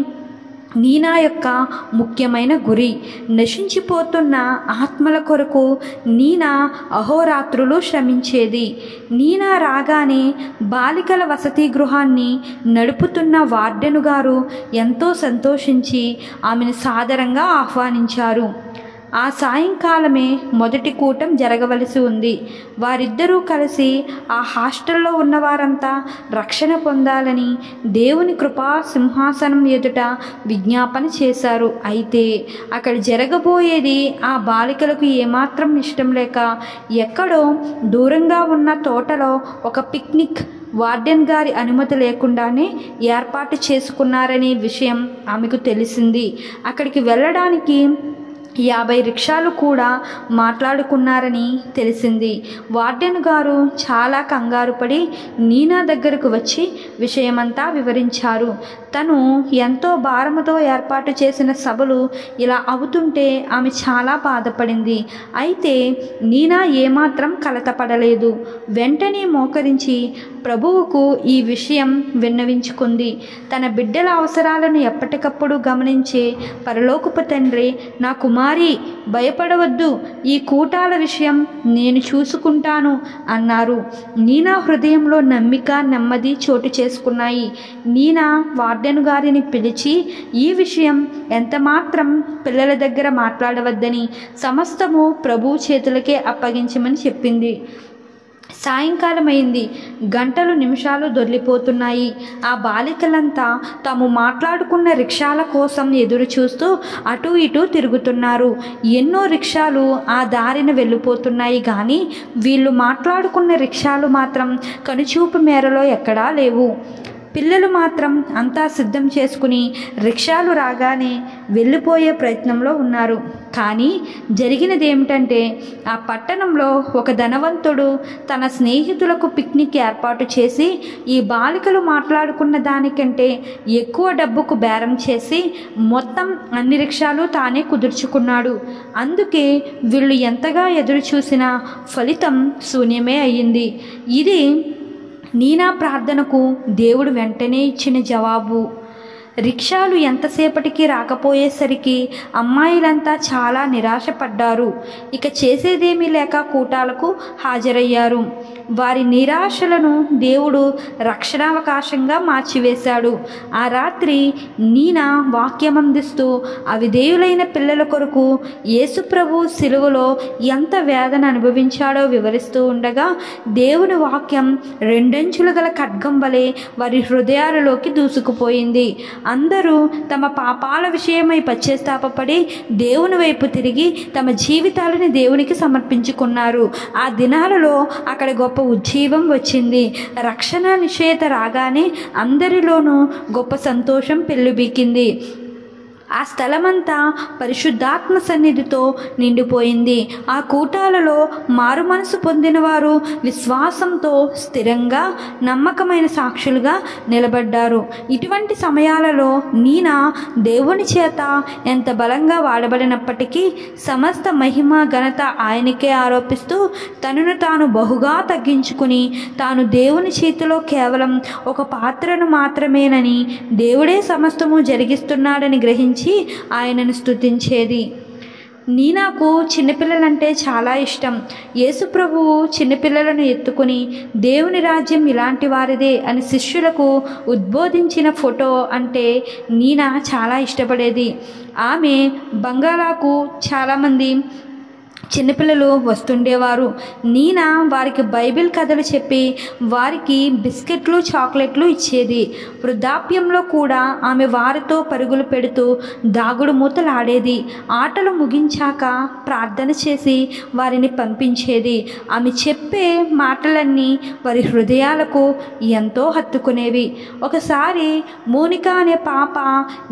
నీనా యొక్క ముఖ్యమైన గురి. నశించిపోతున్న ఆత్మల కొరకు నీనా అహోరాత్రులు శ్రమించేది. నీనా రాగానే బాలికల వసతి గృహాన్ని నడుపుతున్న వార్డెను గారు ఎంతో సంతోషించి ఆమెను సాదరంగా ఆహ్వానించారు. ఆ సాయంకాలమే మొదటి కూటం జరగవలసి ఉంది. వారిద్దరూ కలిసి ఆ హాస్టల్లో ఉన్నవారంతా రక్షణ పొందాలని దేవుని కృపా సింహాసనం ఎదుట విజ్ఞాపన చేశారు. అయితే అక్కడ జరగబోయేది ఆ బాలికలకు ఏమాత్రం ఇష్టం లేక ఎక్కడో దూరంగా ఉన్న తోటలో ఒక పిక్నిక్ వార్డెన్ గారి అనుమతి లేకుండానే ఏర్పాటు చేసుకున్నారనే విషయం ఆమెకు తెలిసింది. అక్కడికి వెళ్ళడానికి 50 రిక్షాలు కూడా మాట్లాడుకున్నారని తెలిసింది. వార్డెన్ గారు చాలా కంగారు పడి నీనా దగ్గరకు వచ్చి విషయమంతా వివరించారు. తను ఎంతో భారముతో ఏర్పాటు చేసిన సభలు ఇలా అవుతుంటే ఆమె చాలా బాధపడింది. అయితే నీనా ఏమాత్రం కలతపడలేదు. వెంటనే మోకరించి ప్రభువుకు ఈ విషయం విన్నవించుకుంది. తన బిడ్డల అవసరాలను ఎప్పటికప్పుడు గమనించే పరలోకపు తండ్రి, నా కుమారి భయపడవద్దు, ఈ కూటాల విషయం నేను చూసుకుంటాను అన్నారు. నీనా హృదయంలో నమ్మిక, నెమ్మది చోటు చేసుకున్నాయి. నీనా వార్డెన్ గారిని పిలిచి ఈ విషయం ఎంతమాత్రం పిల్లల దగ్గర మాట్లాడవద్దని, సమస్తము ప్రభువు చేతులకే అప్పగించమని చెప్పింది. సాయంకాలం అయింది. గంటలు నిమిషాలు దొర్లిపోతున్నాయి. ఆ బాలికలంతా తాము మాట్లాడుకున్న రిక్షాల కోసం ఎదురు చూస్తూ అటు ఇటు తిరుగుతున్నారు. ఎన్నో రిక్షాలు ఆ దారిన వెళ్ళిపోతున్నాయి కానీ వీళ్ళు మాట్లాడుకున్న రిక్షాలు మాత్రం కనుచూపు మేరలో ఎక్కడా లేవు. పిల్లలు మాత్రం అంతా సిద్ధం చేసుకుని రిక్షాలు రాగానే వెళ్ళిపోయే ప్రయత్నంలో ఉన్నారు. కానీ జరిగినది ఏమిటంటే ఆ పట్టణంలో ఒక ధనవంతుడు తన స్నేహితులకు పిక్నిక్ ఏర్పాటు చేసి ఈ బాలికలు మాట్లాడుకున్న దానికంటే ఎక్కువ డబ్బుకు బేరం చేసి మొత్తం అన్ని రిక్షాలు తానే కుదుర్చుకున్నాడు. అందుకే వీళ్ళు ఎంతగా ఎదురు చూసినా ఫలితం శూన్యమే అయ్యింది. ఇది నీనా ప్రార్థనకు దేవుడు వెంటనే ఇచ్చిన జవాబు. రిక్షాలు ఎంతసేపటికి రాకపోయేసరికి అమ్మాయిలంతా చాలా నిరాశపడ్డారు. ఇక చేసేదేమీ లేక కూటాలకు హాజరయ్యారు. వారి నిరాశలను దేవుడు రక్షణావకాశంగా మార్చివేశాడు. ఆ రాత్రి నీనా వాక్యమందిస్తూ అవిధేయులైన పిల్లల కొరకు యేసుప్రభు సిలువలో ఎంత వేదన అనుభవించాడో వివరిస్తూ ఉండగా దేవుని వాక్యం రెండంచులు గల ఖడ్గం వలె వారి హృదయాలలోకి దూసుకుపోయింది. అందరూ తమ పాపాల విషయమై పశ్చాత్తాపపడి దేవుని వైపు తిరిగి తమ జీవితాలను దేవునికి సమర్పించుకున్నారు. ఆ దినాలలో అక్కడ గొప్ప ఉజ్జీవం వచ్చింది. రక్షణ నిశ్చయత రాగానే అందరిలోనూ గొప్ప సంతోషం పెళ్ళుబికింది. ఆ స్థలమంతా పరిశుద్ధాత్మ సన్నిధితో నిండిపోయింది. ఆ కూటాలలో మారు మనసు పొందిన వారు విశ్వాసంతో స్థిరంగా నమ్మకమైన సాక్షులుగా నిలబడ్డారు. ఇటువంటి సమయాలలో నీనా దేవుని చేత ఎంత బలంగా వాడబడినప్పటికీ సమస్త మహిమ ఘనత ఆయనకే ఆరోపిస్తూ తనను తాను బహుగా తగ్గించుకుని తాను దేవుని చేతిలో కేవలం ఒక పాత్రను మాత్రమేనని, దేవుడే సమస్తము జరిగిస్తున్నాడని గ్రహించి ఆయనను స్తుతించేది. నీనాకు చిన్నపిల్లలంటే చాలా ఇష్టం. యేసుప్రభువు చిన్నపిల్లలను ఎత్తుకుని దేవుని రాజ్యం ఇలాంటి వారిదే అని శిష్యులకు ఉద్బోధించిన ఫోటో అంటే నీనా చాలా ఇష్టపడేది. ఆమె బంగాళాకు చాలామంది చిన్నపిల్లలు వస్తుండేవారు. నీనా వారికి బైబిల్ కథలు చెప్పి వారికి బిస్కెట్లు, చాక్లెట్లు ఇచ్చేది. వృద్ధాప్యంలో కూడా ఆమె వారితో పరుగులు పెడుతూ దాగుడు మూతలాడేది. ఆటలు ముగించాక ప్రార్థన చేసి వారిని పంపించేది. ఆమె చెప్పే మాటలన్నీ వారి హృదయాలకు ఎంతో హత్తుకునేవి. ఒకసారి మోనికా అనే పాప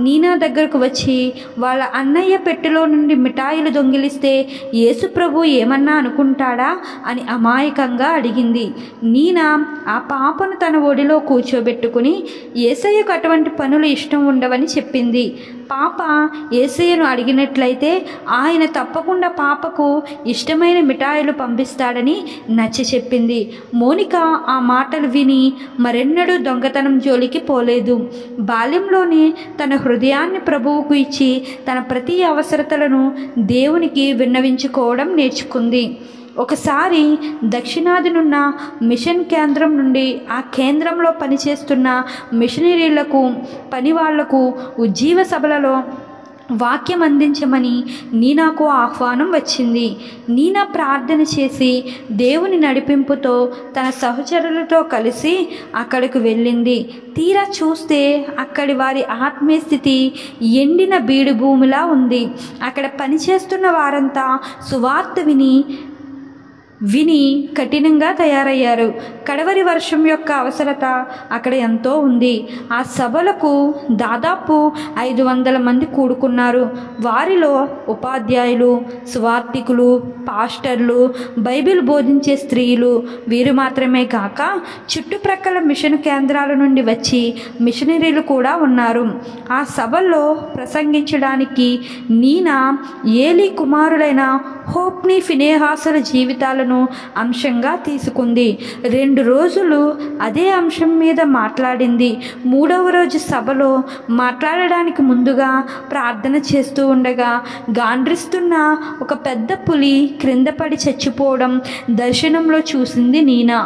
నీనా దగ్గరకు వచ్చి వాళ్ళ అన్నయ్య పెట్టెలో నుండి మిఠాయిలు దొంగిలిస్తే యేసు యేసు ప్రభు ఏమన్నా అనుకుంటాడా అని అమాయకంగా అడిగింది. నీనా ఆ పాపను తన ఒడిలో కూర్చోబెట్టుకుని యేసయ్యకు అటువంటి పనులు ఇష్టం ఉండవని చెప్పింది. పాప యేసయ్యను అడిగినట్లయితే ఆయన తప్పకుండా పాపకు ఇష్టమైన మిఠాయిలు పంపిస్తాడని నచ్చ చెప్పింది. మోనిక ఆ మాటలు విని మరెన్నడూ దొంగతనం జోలికి పోలేదు. బాల్యంలోనే తన హృదయాన్ని ప్రభువుకు ఇచ్చి తన ప్రతి అవసరతలను దేవునికి విన్నవించుకోవడం నేర్చుకుంది. ఒకసారి దక్షిణాదినున్న మిషన్ కేంద్రం నుండి ఆ కేంద్రంలో పనిచేస్తున్న మిషనరీలకు పని వాళ్లకు ఉజ్జీవ సభలలో వాక్యం అందించమని నీనాకు ఆహ్వానం వచ్చింది. నీనా ప్రార్థన చేసి దేవుని నడిపింపుతో తన సహచరులతో కలిసి అక్కడికి వెళ్ళింది. తీరా చూస్తే అక్కడి వారి ఆత్మీయ స్థితి ఎండిన బీడు భూమిలా ఉంది. అక్కడ పనిచేస్తున్న వారంతా సువార్త విని కఠినంగా తయారయ్యారు. కడవరి వర్షం యొక్క అవసరత అక్కడ ఎంతో ఉంది. ఆ సభలకు దాదాపు 500 మంది కూడుకున్నారు. వారిలో ఉపాధ్యాయులు, సువార్తికులు, పాస్టర్లు, బైబిల్ బోధించే స్త్రీలు వీరు మాత్రమే కాక చుట్టుప్రక్కల మిషన్ కేంద్రాల నుండి వచ్చి మిషనరీలు కూడా ఉన్నారు. ఆ సభల్లో ప్రసంగించడానికి నీనా ఏలీ కుమారులైన హోప్ని, ఫినేహాసుల జీవితాలను అంశంగా తీసుకుంది. 2 రోజులు అదే అంశం మీద మాట్లాడింది. 3వ రోజు సభలో మాట్లాడడానికి ముందుగా ప్రార్థన చేస్తూ ఉండగా గాండ్రిస్తున్న ఒక పెద్ద పులి క్రింద పడి చచ్చిపోవడం దర్శనంలో చూసింది నీనా.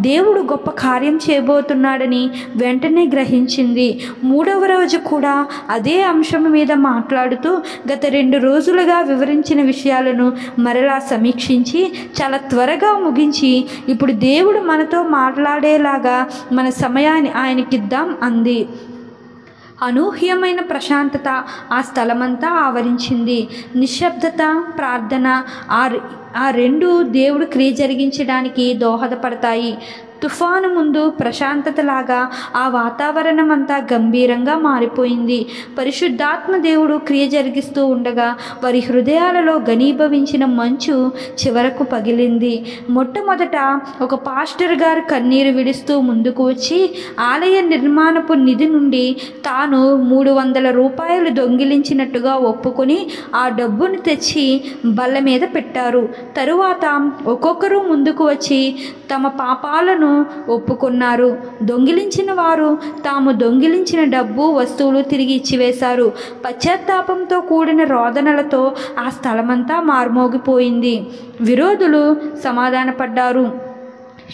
దేవుడు గొప్ప కార్యం చేయబోతున్నాడని వెంటనే గ్రహించింది. 3వ రోజు కూడా అదే అంశం మీద మాట్లాడుతూ గత 2 రోజులుగా వివరించిన విషయాలను మరలా సమీక్షించి చాలా త్వరగా ముగించి ఇప్పుడు దేవుడు మనతో మాట్లాడేలాగా మన సమయాన్ని ఆయనకిద్దాం అంది. అనూహ్యమైన ప్రశాంతత ఆ స్థలమంతా ఆవరించింది. నిశ్శబ్దత, ప్రార్థన ఆ రెండు దేవుడు క్రియ జరిగించడానికి దోహదపడతాయి. తుఫాను ముందు ప్రశాంతతలాగా ఆ వాతావరణం అంతా గంభీరంగా మారిపోయింది. పరిశుద్ధాత్మ దేవుడు క్రియ జరిగిస్తూ ఉండగా వారి హృదయాలలో ఘనీభవించిన మంచు చివరకు పగిలింది. మొట్టమొదట ఒక పాస్టర్ గారు కన్నీరు విడుస్తూ ముందుకు వచ్చి ఆలయ నిర్మాణపు నిధి నుండి తాను 300 రూపాయలు దొంగిలించినట్టుగా ఒప్పుకొని ఆ డబ్బును తెచ్చి బల్ల మీద పెట్టారు. తరువాత ఒక్కొక్కరు ముందుకు వచ్చి తమ పాపాలను ఒప్పుకున్నారు. దొంగిలించిన వారు తాము దొంగిలించిన డబ్బు, వస్తువులు తిరిగి ఇచ్చివేశారు. పశ్చాత్తాపంతో కూడిన రోదనలతో ఆ స్థలమంతా మార్మోగిపోయింది. విరోధులు సమాధానపడ్డారు,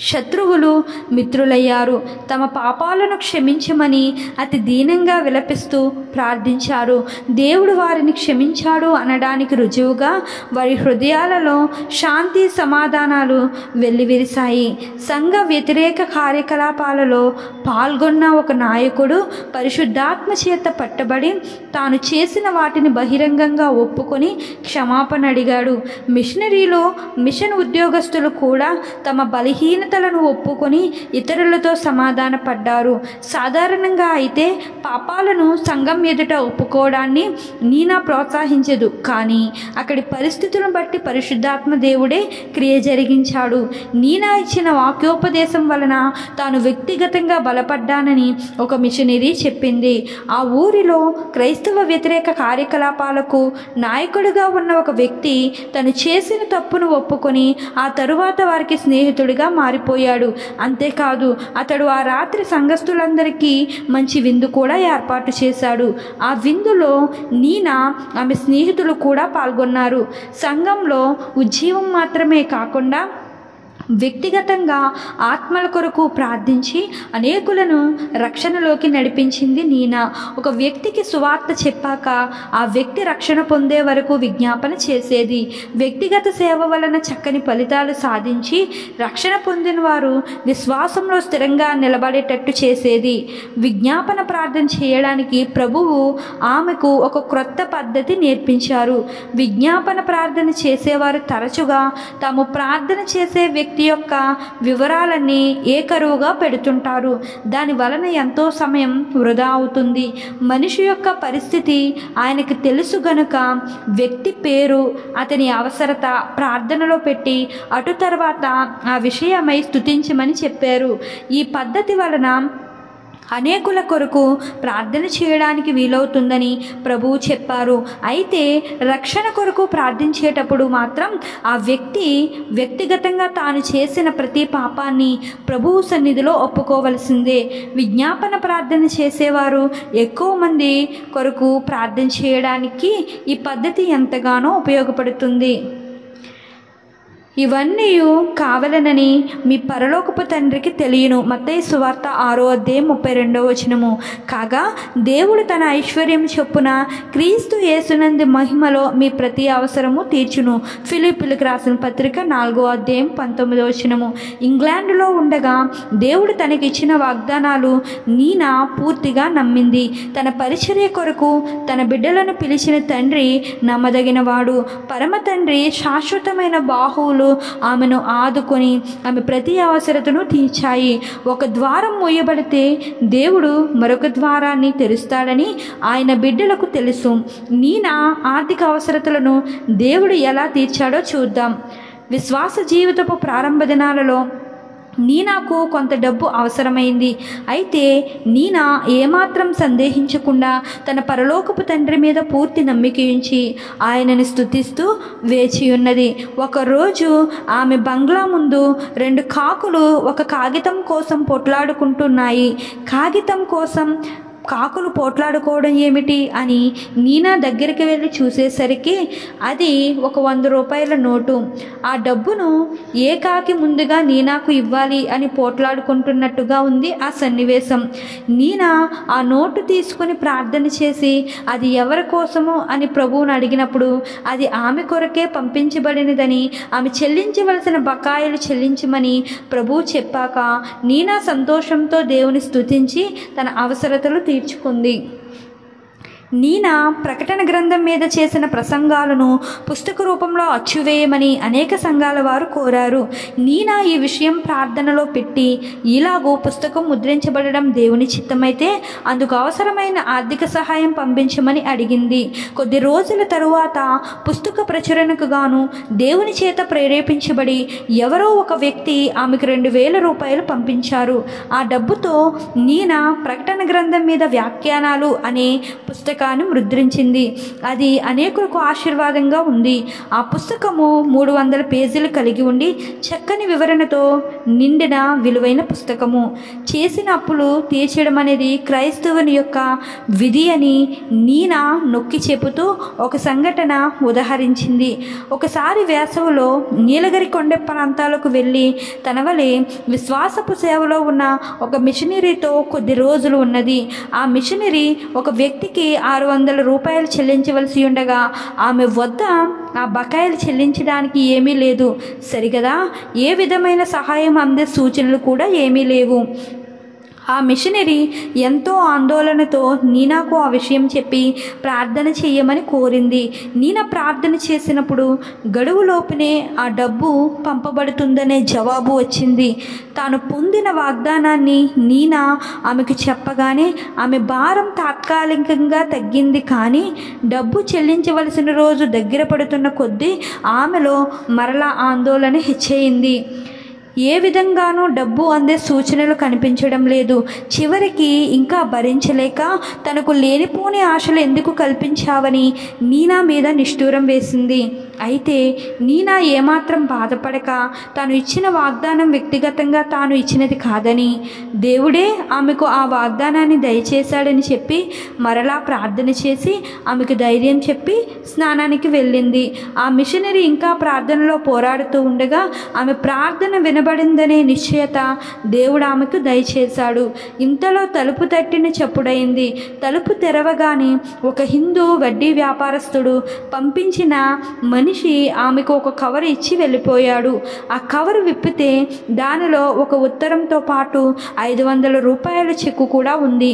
శత్రువులు మిత్రులయ్యారు. తమ పాపాలను క్షమించమని అతి దీనంగా విలపిస్తూ ప్రార్థించారు. దేవుడు వారిని క్షమించాడు అనడానికి రుజువుగా వారి హృదయాలలో శాంతి, సమాధానాలు వెల్లివిరిశాయి. సంఘ వ్యతిరేక కార్యకలాపాలలో పాల్గొన్న ఒక నాయకుడు పరిశుద్ధాత్మ చేత పట్టబడి తాను చేసిన వాటిని బహిరంగంగా ఒప్పుకొని క్షమాపణ అడిగాడు. మిషనరీలో మిషన్ ఉద్యోగస్తులు కూడా తమ బలహీనతలను ఒప్పుకొని ఇతరులతో సమాధాన పడ్డారు. సాధారణంగా అయితే పాపాలను సంఘం ఎదుట ఒప్పుకోవడాన్ని నీనా ప్రోత్సహించదు. కానీ అక్కడి పరిస్థితులను బట్టి పరిశుద్ధాత్మ దేవుడే క్రియ జరిగించాడు. నీనా ఇచ్చిన వాక్యోపదేశం వలన తాను వ్యక్తిగతంగా బలపడ్డానని ఒక మిషనరీ చెప్పింది. ఆ ఊరిలో క్రైస్తవ వ్యతిరేక కార్యకలాపాలకు నాయకుడిగా ఉన్న ఒక వ్యక్తి తను చేసిన తప్పును ఒప్పుకొని ఆ తరువాత వారికి స్నేహితుడిగా మారిపోయాడు. అంతేకాదు, అతడు ఆ రాత్రి సంఘస్థులందరికీ మంచి విందు కూడా ఏర్పాటు చేశాడు. ఆ విందులో నీనా, ఆమె స్నేహితులు కూడా పాల్గొన్నారు. సంఘంలో ఉజ్జీవం మాత్రమే కాకుండా వ్యక్తిగతంగా ఆత్మల కొరకు ప్రార్థించి అనేకులను రక్షణలోకి నడిపించింది నీనా. ఒక వ్యక్తికి సువార్త చెప్పాక ఆ వ్యక్తి రక్షణ పొందే వరకు విజ్ఞాపన చేసేది. వ్యక్తిగత సేవ వలన చక్కని ఫలితాలు సాధించి రక్షణ పొందిన వారు విశ్వాసంలో స్థిరంగా నిలబడేటట్టు చేసేది. విజ్ఞాపన ప్రార్థన చేయడానికి ప్రభువు ఆమెకు ఒక క్రొత్త పద్ధతి నేర్పించారు. విజ్ఞాపన ప్రార్థన చేసేవారు తరచుగా తాము ప్రార్థన చేసే వ్యక్తి పరిస్థితి యొక్క వివరాలన్నీ ఏకరువుగా పెడుతుంటారు. దాని వలన ఎంతో సమయం వృధా అవుతుంది. మనిషి యొక్క పరిస్థితి ఆయనకి తెలుసు గనుక వ్యక్తి పేరు, అతని అవసరత ప్రార్థనలో పెట్టి అటు తర్వాత ఆ విషయమై స్తుతించమని చెప్పారు. ఈ పద్ధతి వలన అనేకుల కొరకు ప్రార్థన చేయడానికి వీలవుతుందని ప్రభువు చెప్పారు. అయితే రక్షణ కొరకు ప్రార్థించేటప్పుడు మాత్రం ఆ వ్యక్తి వ్యక్తిగతంగా తాను చేసిన ప్రతి పాపాన్ని ప్రభువు సన్నిధిలో ఒప్పుకోవలసిందే. విజ్ఞాపన ప్రార్థన చేసేవారు ఎక్కువ మంది కొరకు ప్రార్థన చేయడానికి ఈ పద్ధతి ఎంతగానో ఉపయోగపడుతుంది. ఇవన్నీ కావలనని మీ పరలోకపు తండ్రికి తెలియను. మత్తయి సువార్త 6:32. కాగా దేవుడు తన ఐశ్వర్యం చొప్పున క్రీస్తు యేసునందు మహిమలో మీ ప్రతి అవసరము తీర్చును. ఫిలిప్పీయులకు రాసిన పత్రిక 4:19. ఇంగ్లాండ్లో ఉండగా దేవుడు తనకిచ్చిన వాగ్దానాలు నీనా పూర్తిగా నమ్మింది. తన పరిచర్య కొరకు తన బిడ్డలను పిలిచిన తండ్రి నమ్మదగినవాడు. పరమ తండ్రి శాశ్వతమైన బాహువులు ఆమెను ఆదుకొని ఆమె ప్రతి అవసరతను తీర్చాయి. ఒక ద్వారం మూయబడితే దేవుడు మరొక ద్వారాన్ని తెరుస్తాడని ఆయన బిడ్డలకు తెలుసు. నీనా ఆర్థిక అవసరతలను దేవుడు ఎలా తీర్చాడో చూద్దాం. విశ్వాస జీవితపు ప్రారంభ దినాలలో నీనాకు కొంత డబ్బు అవసరమైంది. అయితే నీనా ఏమాత్రం సందేహించకుండా తన పరలోకపు తండ్రి మీద పూర్తి నమ్మిక ఉంచి ఆయనని స్తుతిస్తూ వేచి ఉన్నది. ఒకరోజు ఆమె బంగ్లా ముందు 2 కాకులు ఒక కాగితం కోసం పోట్లాడుకుంటున్నాయి. కాగితం కోసం కాకులు పోట్లాడుకోవడం ఏమిటి అని నీనా దగ్గరికి వెళ్ళి చూసేసరికి అది ఒక 100 రూపాయల నోటు. ఆ డబ్బును ఏ కాకి ముందుగా నీనాకు ఇవ్వాలి అని పోట్లాడుకుంటున్నట్టుగా ఉంది ఆ సన్నివేశం. నీనా ఆ నోటు తీసుకుని ప్రార్థన చేసి అది ఎవరి కోసమో అని ప్రభువుని అడిగినప్పుడు అది ఆమె కొరకే పంపించబడినదని, ఆమె చెల్లించవలసిన బకాయిలు చెల్లించమని ప్రభువు చెప్పాక నీనా సంతోషంతో దేవుని స్తుతించి తన అవసరతలు తీర్చుకుంది. నీనా ప్రకటన గ్రంథం మీద చేసిన ప్రసంగాలను పుస్తక రూపంలో అచ్చువేయమని అనేక సంఘాల వారు కోరారు. నీనా ఈ విషయం ప్రార్థనలో పెట్టి ఇలాగూ పుస్తకం ముద్రించబడడం దేవుని చిత్తమైతే అందుకు అవసరమైన ఆర్థిక సహాయం పంపించమని అడిగింది. కొద్ది రోజుల తరువాత పుస్తక ప్రచురణకు గాను దేవుని చేత ప్రేరేపించబడి ఎవరో ఒక వ్యక్తి ఆమెకు 2000 రూపాయలు పంపించారు. ఆ డబ్బుతో నీనా ప్రకటన గ్రంథం మీద వ్యాఖ్యానాలు అనే పుస్తకాన్ని ముద్రించింది. అది అనేకులకు ఆశీర్వాదంగా ఉంది. ఆ పుస్తకము 300 పేజీలు కలిగి ఉండి చక్కని వివరణతో నిండిన విలువైన పుస్తకము. చేసిన అప్పులు తీర్చడం అనేది క్రైస్తవుని యొక్క విధి అని నీనా నొక్కి చెబుతూ ఒక సంఘటన ఉదహరించింది. ఒకసారి వేసవిలో నీలగిరి కొండ ప్రాంతాలకు వెళ్ళి తన వలె విశ్వాసపు సేవలో ఉన్న ఒక మిషనరీతో కొద్ది రోజులు ఉన్నది. ఆ మిషనరీ ఒక వ్యక్తికి 600 రూపాయలు చెల్లించవలసి ఉండగా ఆమె వద్ద ఆ బకాయిలు చెల్లించడానికి ఏమీ లేదు. సరిగదా ఏ విధమైన సహాయం అందే సూచనలు కూడా ఏమీ లేవు. ఆ మిషనరీ ఎంతో ఆందోళనతో నీనాకు ఆ విషయం చెప్పి ప్రార్థన చేయమని కోరింది. నీనా ప్రార్థన చేసినప్పుడు గడువులోపునే ఆ డబ్బు పంపబడుతుందనే జవాబు వచ్చింది. తాను పొందిన వాగ్దానాన్ని నీనా ఆమెకు చెప్పగానే ఆమె భారం తాత్కాలికంగా తగ్గింది. కానీ డబ్బు చెల్లించవలసిన రోజు దగ్గర పడుతున్న కొద్దీ ఆమెలో మరలా ఆందోళన హెచ్చయింది. ఏ విధంగానూ డబ్బు అందే సూచనలు కనిపించడం లేదు. చివరికి ఇంకా భరించలేక తనకు లేనిపోని ఆశలు ఎందుకు కల్పించావని నీనా మీద నిష్ఠూరం వేసింది. అయితే నీనా ఏమాత్రం బాధపడక తాను ఇచ్చిన వాగ్దానం వ్యక్తిగతంగా తాను ఇచ్చినది కాదని దేవుడే ఆమెకు ఆ వాగ్దానాన్ని దయచేశాడని చెప్పి మరలా ప్రార్థన చేసి ఆమెకు ధైర్యం చెప్పి స్నానానికి వెళ్ళింది. ఆ మిషనరీ ఇంకా ప్రార్థనలో పోరాడుతూ ఉండగా ఆమె ప్రార్థన వినబడిందనే నిశ్చయత దేవుడు ఆమెకు దయచేశాడు. ఇంతలో తలుపు తట్టిన చప్పుడైంది. తలుపు తెరవగానే ఒక హిందూ వడ్డీ వ్యాపారస్తుడు పంపించిన మనిషి ఆమెకు ఒక కవర్ ఇచ్చి వెళ్ళిపోయాడు. ఆ కవర్ విప్పితే దానిలో ఒక ఉత్తరంతో పాటు 500 రూపాయల చెక్కు కూడా ఉంది.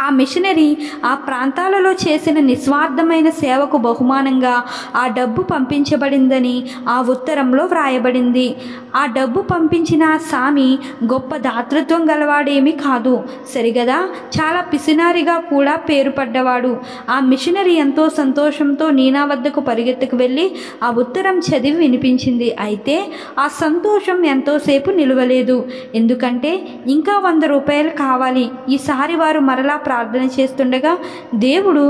ఆ మిషనరీ ఆ ప్రాంతాలలో చేసిన నిస్వార్థమైన సేవకు బహుమానంగా ఆ డబ్బు పంపించబడిందని ఆ ఉత్తరంలో వ్రాయబడింది. ఆ డబ్బు పంపించిన సామి గొప్ప దాతృత్వం గలవాడేమీ కాదు, సరిగదా చాలా పిసినారిగా కూడా పేరు పడ్డవాడు. ఆ మిషనరీ ఎంతో సంతోషంతో నీనా వద్దకు పరిగెత్తుకు వెళ్ళి ఆ ఉత్తరం చదివి వినిపించింది. అయితే ఆ సంతోషం ఎంతోసేపు నిలవలేదు. ఎందుకంటే ఇంకా 100 రూపాయలు కావాలి. ఈసారి వారు మరలా ప్రార్థన చేస్తుండగా దేవుడు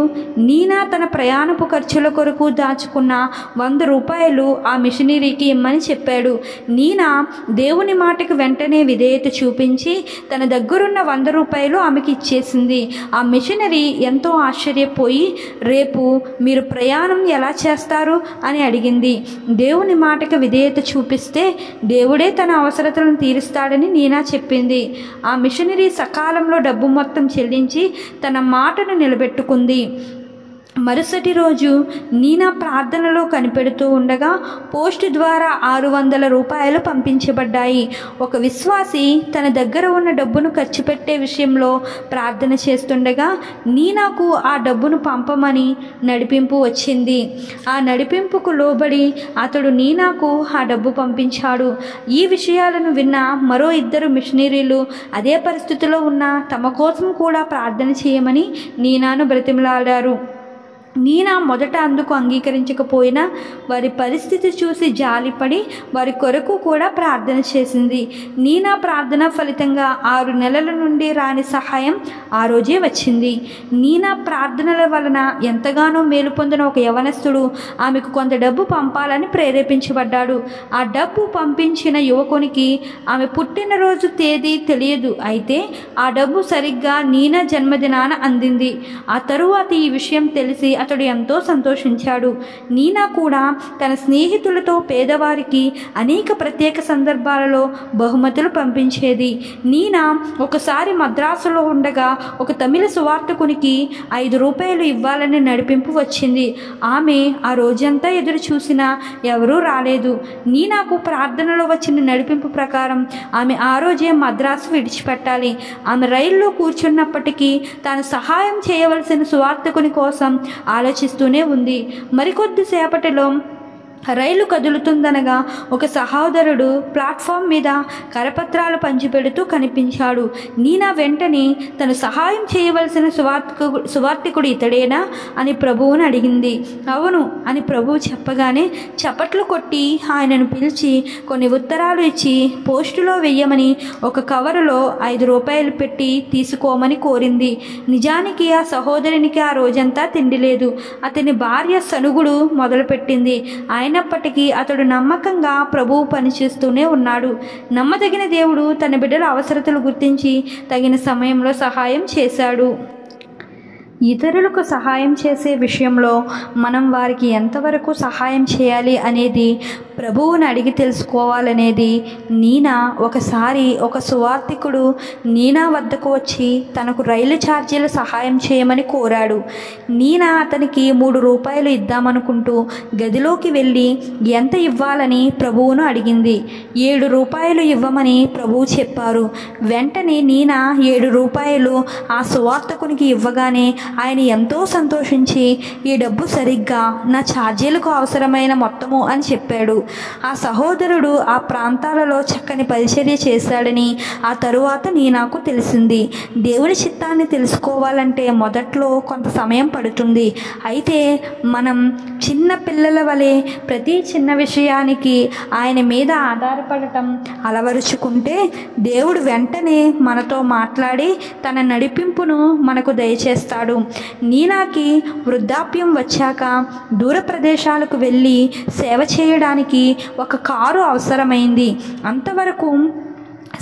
నీనా తన ప్రయాణపు ఖర్చుల కొరకు దాచుకున్న 100 రూపాయలు ఆ మిషనరీకి ఇమ్మని చెప్పాడు. నీనా దేవుని మాటకు వెంటనే విధేయత చూపించి తన దగ్గరున్న 100 రూపాయలు ఆమెకి ఇచ్చేసింది. ఆ మిషనరీ ఎంతో ఆశ్చర్యపోయి, రేపు మీరు ప్రయాణం ఎలా చేస్తారు అని అడిగింది. దేవుని మాటకు విధేయత చూపిస్తే దేవుడే తన అవసరతలను తీరుస్తాడని నీనా చెప్పింది. ఆ మిషనరీ సకాలంలో డబ్బు మొత్తం చెల్లించి తన మాటను నిలబెట్టుకుంది. మరుసటి రోజు నీనా ప్రార్థనలో కనిపెడుతూ ఉండగా పోస్టు ద్వారా 600 రూపాయలు పంపించబడ్డాయి. ఒక విశ్వాసి తన దగ్గర ఉన్న డబ్బును ఖర్చు పెట్టే విషయంలో ప్రార్థన చేస్తుండగా నీనాకు ఆ డబ్బును పంపమని నడిపింపు వచ్చింది. ఆ నడిపింపుకు లోబడి అతడు నీనాకు ఆ డబ్బు పంపించాడు. ఈ విషయాలను విన్న మరో 2 మిషనరీలు అదే పరిస్థితిలో ఉన్న తమ కోసం కూడా ప్రార్థన చేయమని నీనాను బ్రతిమలాడారు. నీనా మొదట అందుకు అంగీకరించకపోయినా వారి పరిస్థితి చూసి జాలిపడి వారి కొరకు కూడా ప్రార్థన చేసింది. నీనా ప్రార్థన ఫలితంగా 6 నెలల నుండి రాని సహాయం ఆ రోజే వచ్చింది. నీనా ప్రార్థనల వలన ఎంతగానో మేలు పొందిన ఒక యవనస్తుడు ఆమెకు కొంత డబ్బు పంపాలని ప్రేరేపించబడ్డాడు. ఆ డబ్బు పంపించిన యువకునికి ఆమె పుట్టినరోజు తేదీ తెలియదు. అయితే ఆ డబ్బు సరిగ్గా నీనా జన్మదినాన అందింది. ఆ తరువాత ఈ విషయం తెలిసి అతడు ఎంతో సంతోషించాడు. నీనా కూడా తన స్నేహితులతో పేదవారికి అనేక ప్రత్యేక సందర్భాలలో బహుమతులు పంపించేది. నీనా ఒకసారి మద్రాసులో ఉండగా ఒక తమిళ సువార్తకునికి 5 రూపాయలు ఇవ్వాలని నడిపింపు వచ్చింది. ఆమె ఆ రోజంతా ఎదురు చూసినా ఎవరూ రాలేదు. నీనాకు ప్రార్థనలో వచ్చిన నడిపింపు ప్రకారం ఆమె ఆ రోజే మద్రాసు విడిచిపెట్టాలి. ఆమె రైల్లో కూర్చున్నప్పటికీ తాను సహాయం చేయవలసిన సువార్తకుని కోసం ఆలోచిస్తూనే ఉంది. మరికొద్ది సేపటిలో రైలు కదులుతుందనగా ఒక సహోదరుడు ప్లాట్ఫామ్ మీద కరపత్రాలు పంచిపెడుతూ కనిపించాడు. నీనా వెంటనే తను సహాయం చేయవలసిన సువార్తికుడు ఇతడేనా అని ప్రభువుని అడిగింది. అవును అని ప్రభువు చెప్పగానే చప్పట్లు కొట్టి ఆయనను పిలిచి కొన్ని ఉత్తరాలు ఇచ్చి పోస్టులో వెయ్యమని ఒక కవరులో 5 రూపాయలు పెట్టి తీసుకోమని కోరింది. నిజానికి ఆ సహోదరునికి ఆ రోజంతా తిండి లేదు. అతని భార్య సనుగుడు మొదలుపెట్టింది. అయినప్పటికీ అతడు నమ్మకంగా ప్రభువు పనిచేస్తూనే ఉన్నాడు. నమ్మదగిన దేవుడు తన బిడ్డల అవసరతలు గుర్తించి తగిన సమయంలో సహాయం చేశాడు. ఇతరులకు సహాయం చేసే విషయంలో మనం వారికి ఎంతవరకు సహాయం చేయాలి అనేది ప్రభువుని అడిగి తెలుసుకోవాలనేది నీనా ఒకసారి ఒక సువార్తికుడు నీనా వద్దకు వచ్చి తనకు రైలు ఛార్జీల సహాయం చేయమని కోరాడు. నీనా అతనికి 3 రూపాయలు ఇద్దామనుకుంటూ గదిలోకి వెళ్ళి ఎంత ఇవ్వాలని ప్రభువును అడిగింది. 7 రూపాయలు ఇవ్వమని ప్రభువు చెప్పారు. వెంటనే నీనా 7 రూపాయలు ఆ సువార్తకునికి ఇవ్వగానే ఆయన ఎంతో సంతోషించి ఈ డబ్బు సరిగ్గా నా ఛార్జీలకు అవసరమైన మొత్తము అని చెప్పాడు. ఆ సహోదరుడు ఆ ప్రాంతాలలో చక్కని పరిచర్య చేశాడని ఆ తరువాత నీనాకు తెలిసింది. దేవుని చిత్తాన్ని తెలుసుకోవాలంటే మొదట్లో కొంత సమయం పడుతుంది. అయితే మనం చిన్న పిల్లల వలె ప్రతి చిన్న విషయానికి ఆయన మీద ఆధారపడటం అలవరుచుకుంటే దేవుడు వెంటనే మనతో మాట్లాడి తన నడిపింపును మనకు దయచేస్తాడు. నీనాకి వృద్ధాప్యం వచ్చాక దూర ప్రదేశాలకు వెళ్ళి సేవ చేయడానికి ఒక కారు అవసరమైంది. అంతవరకు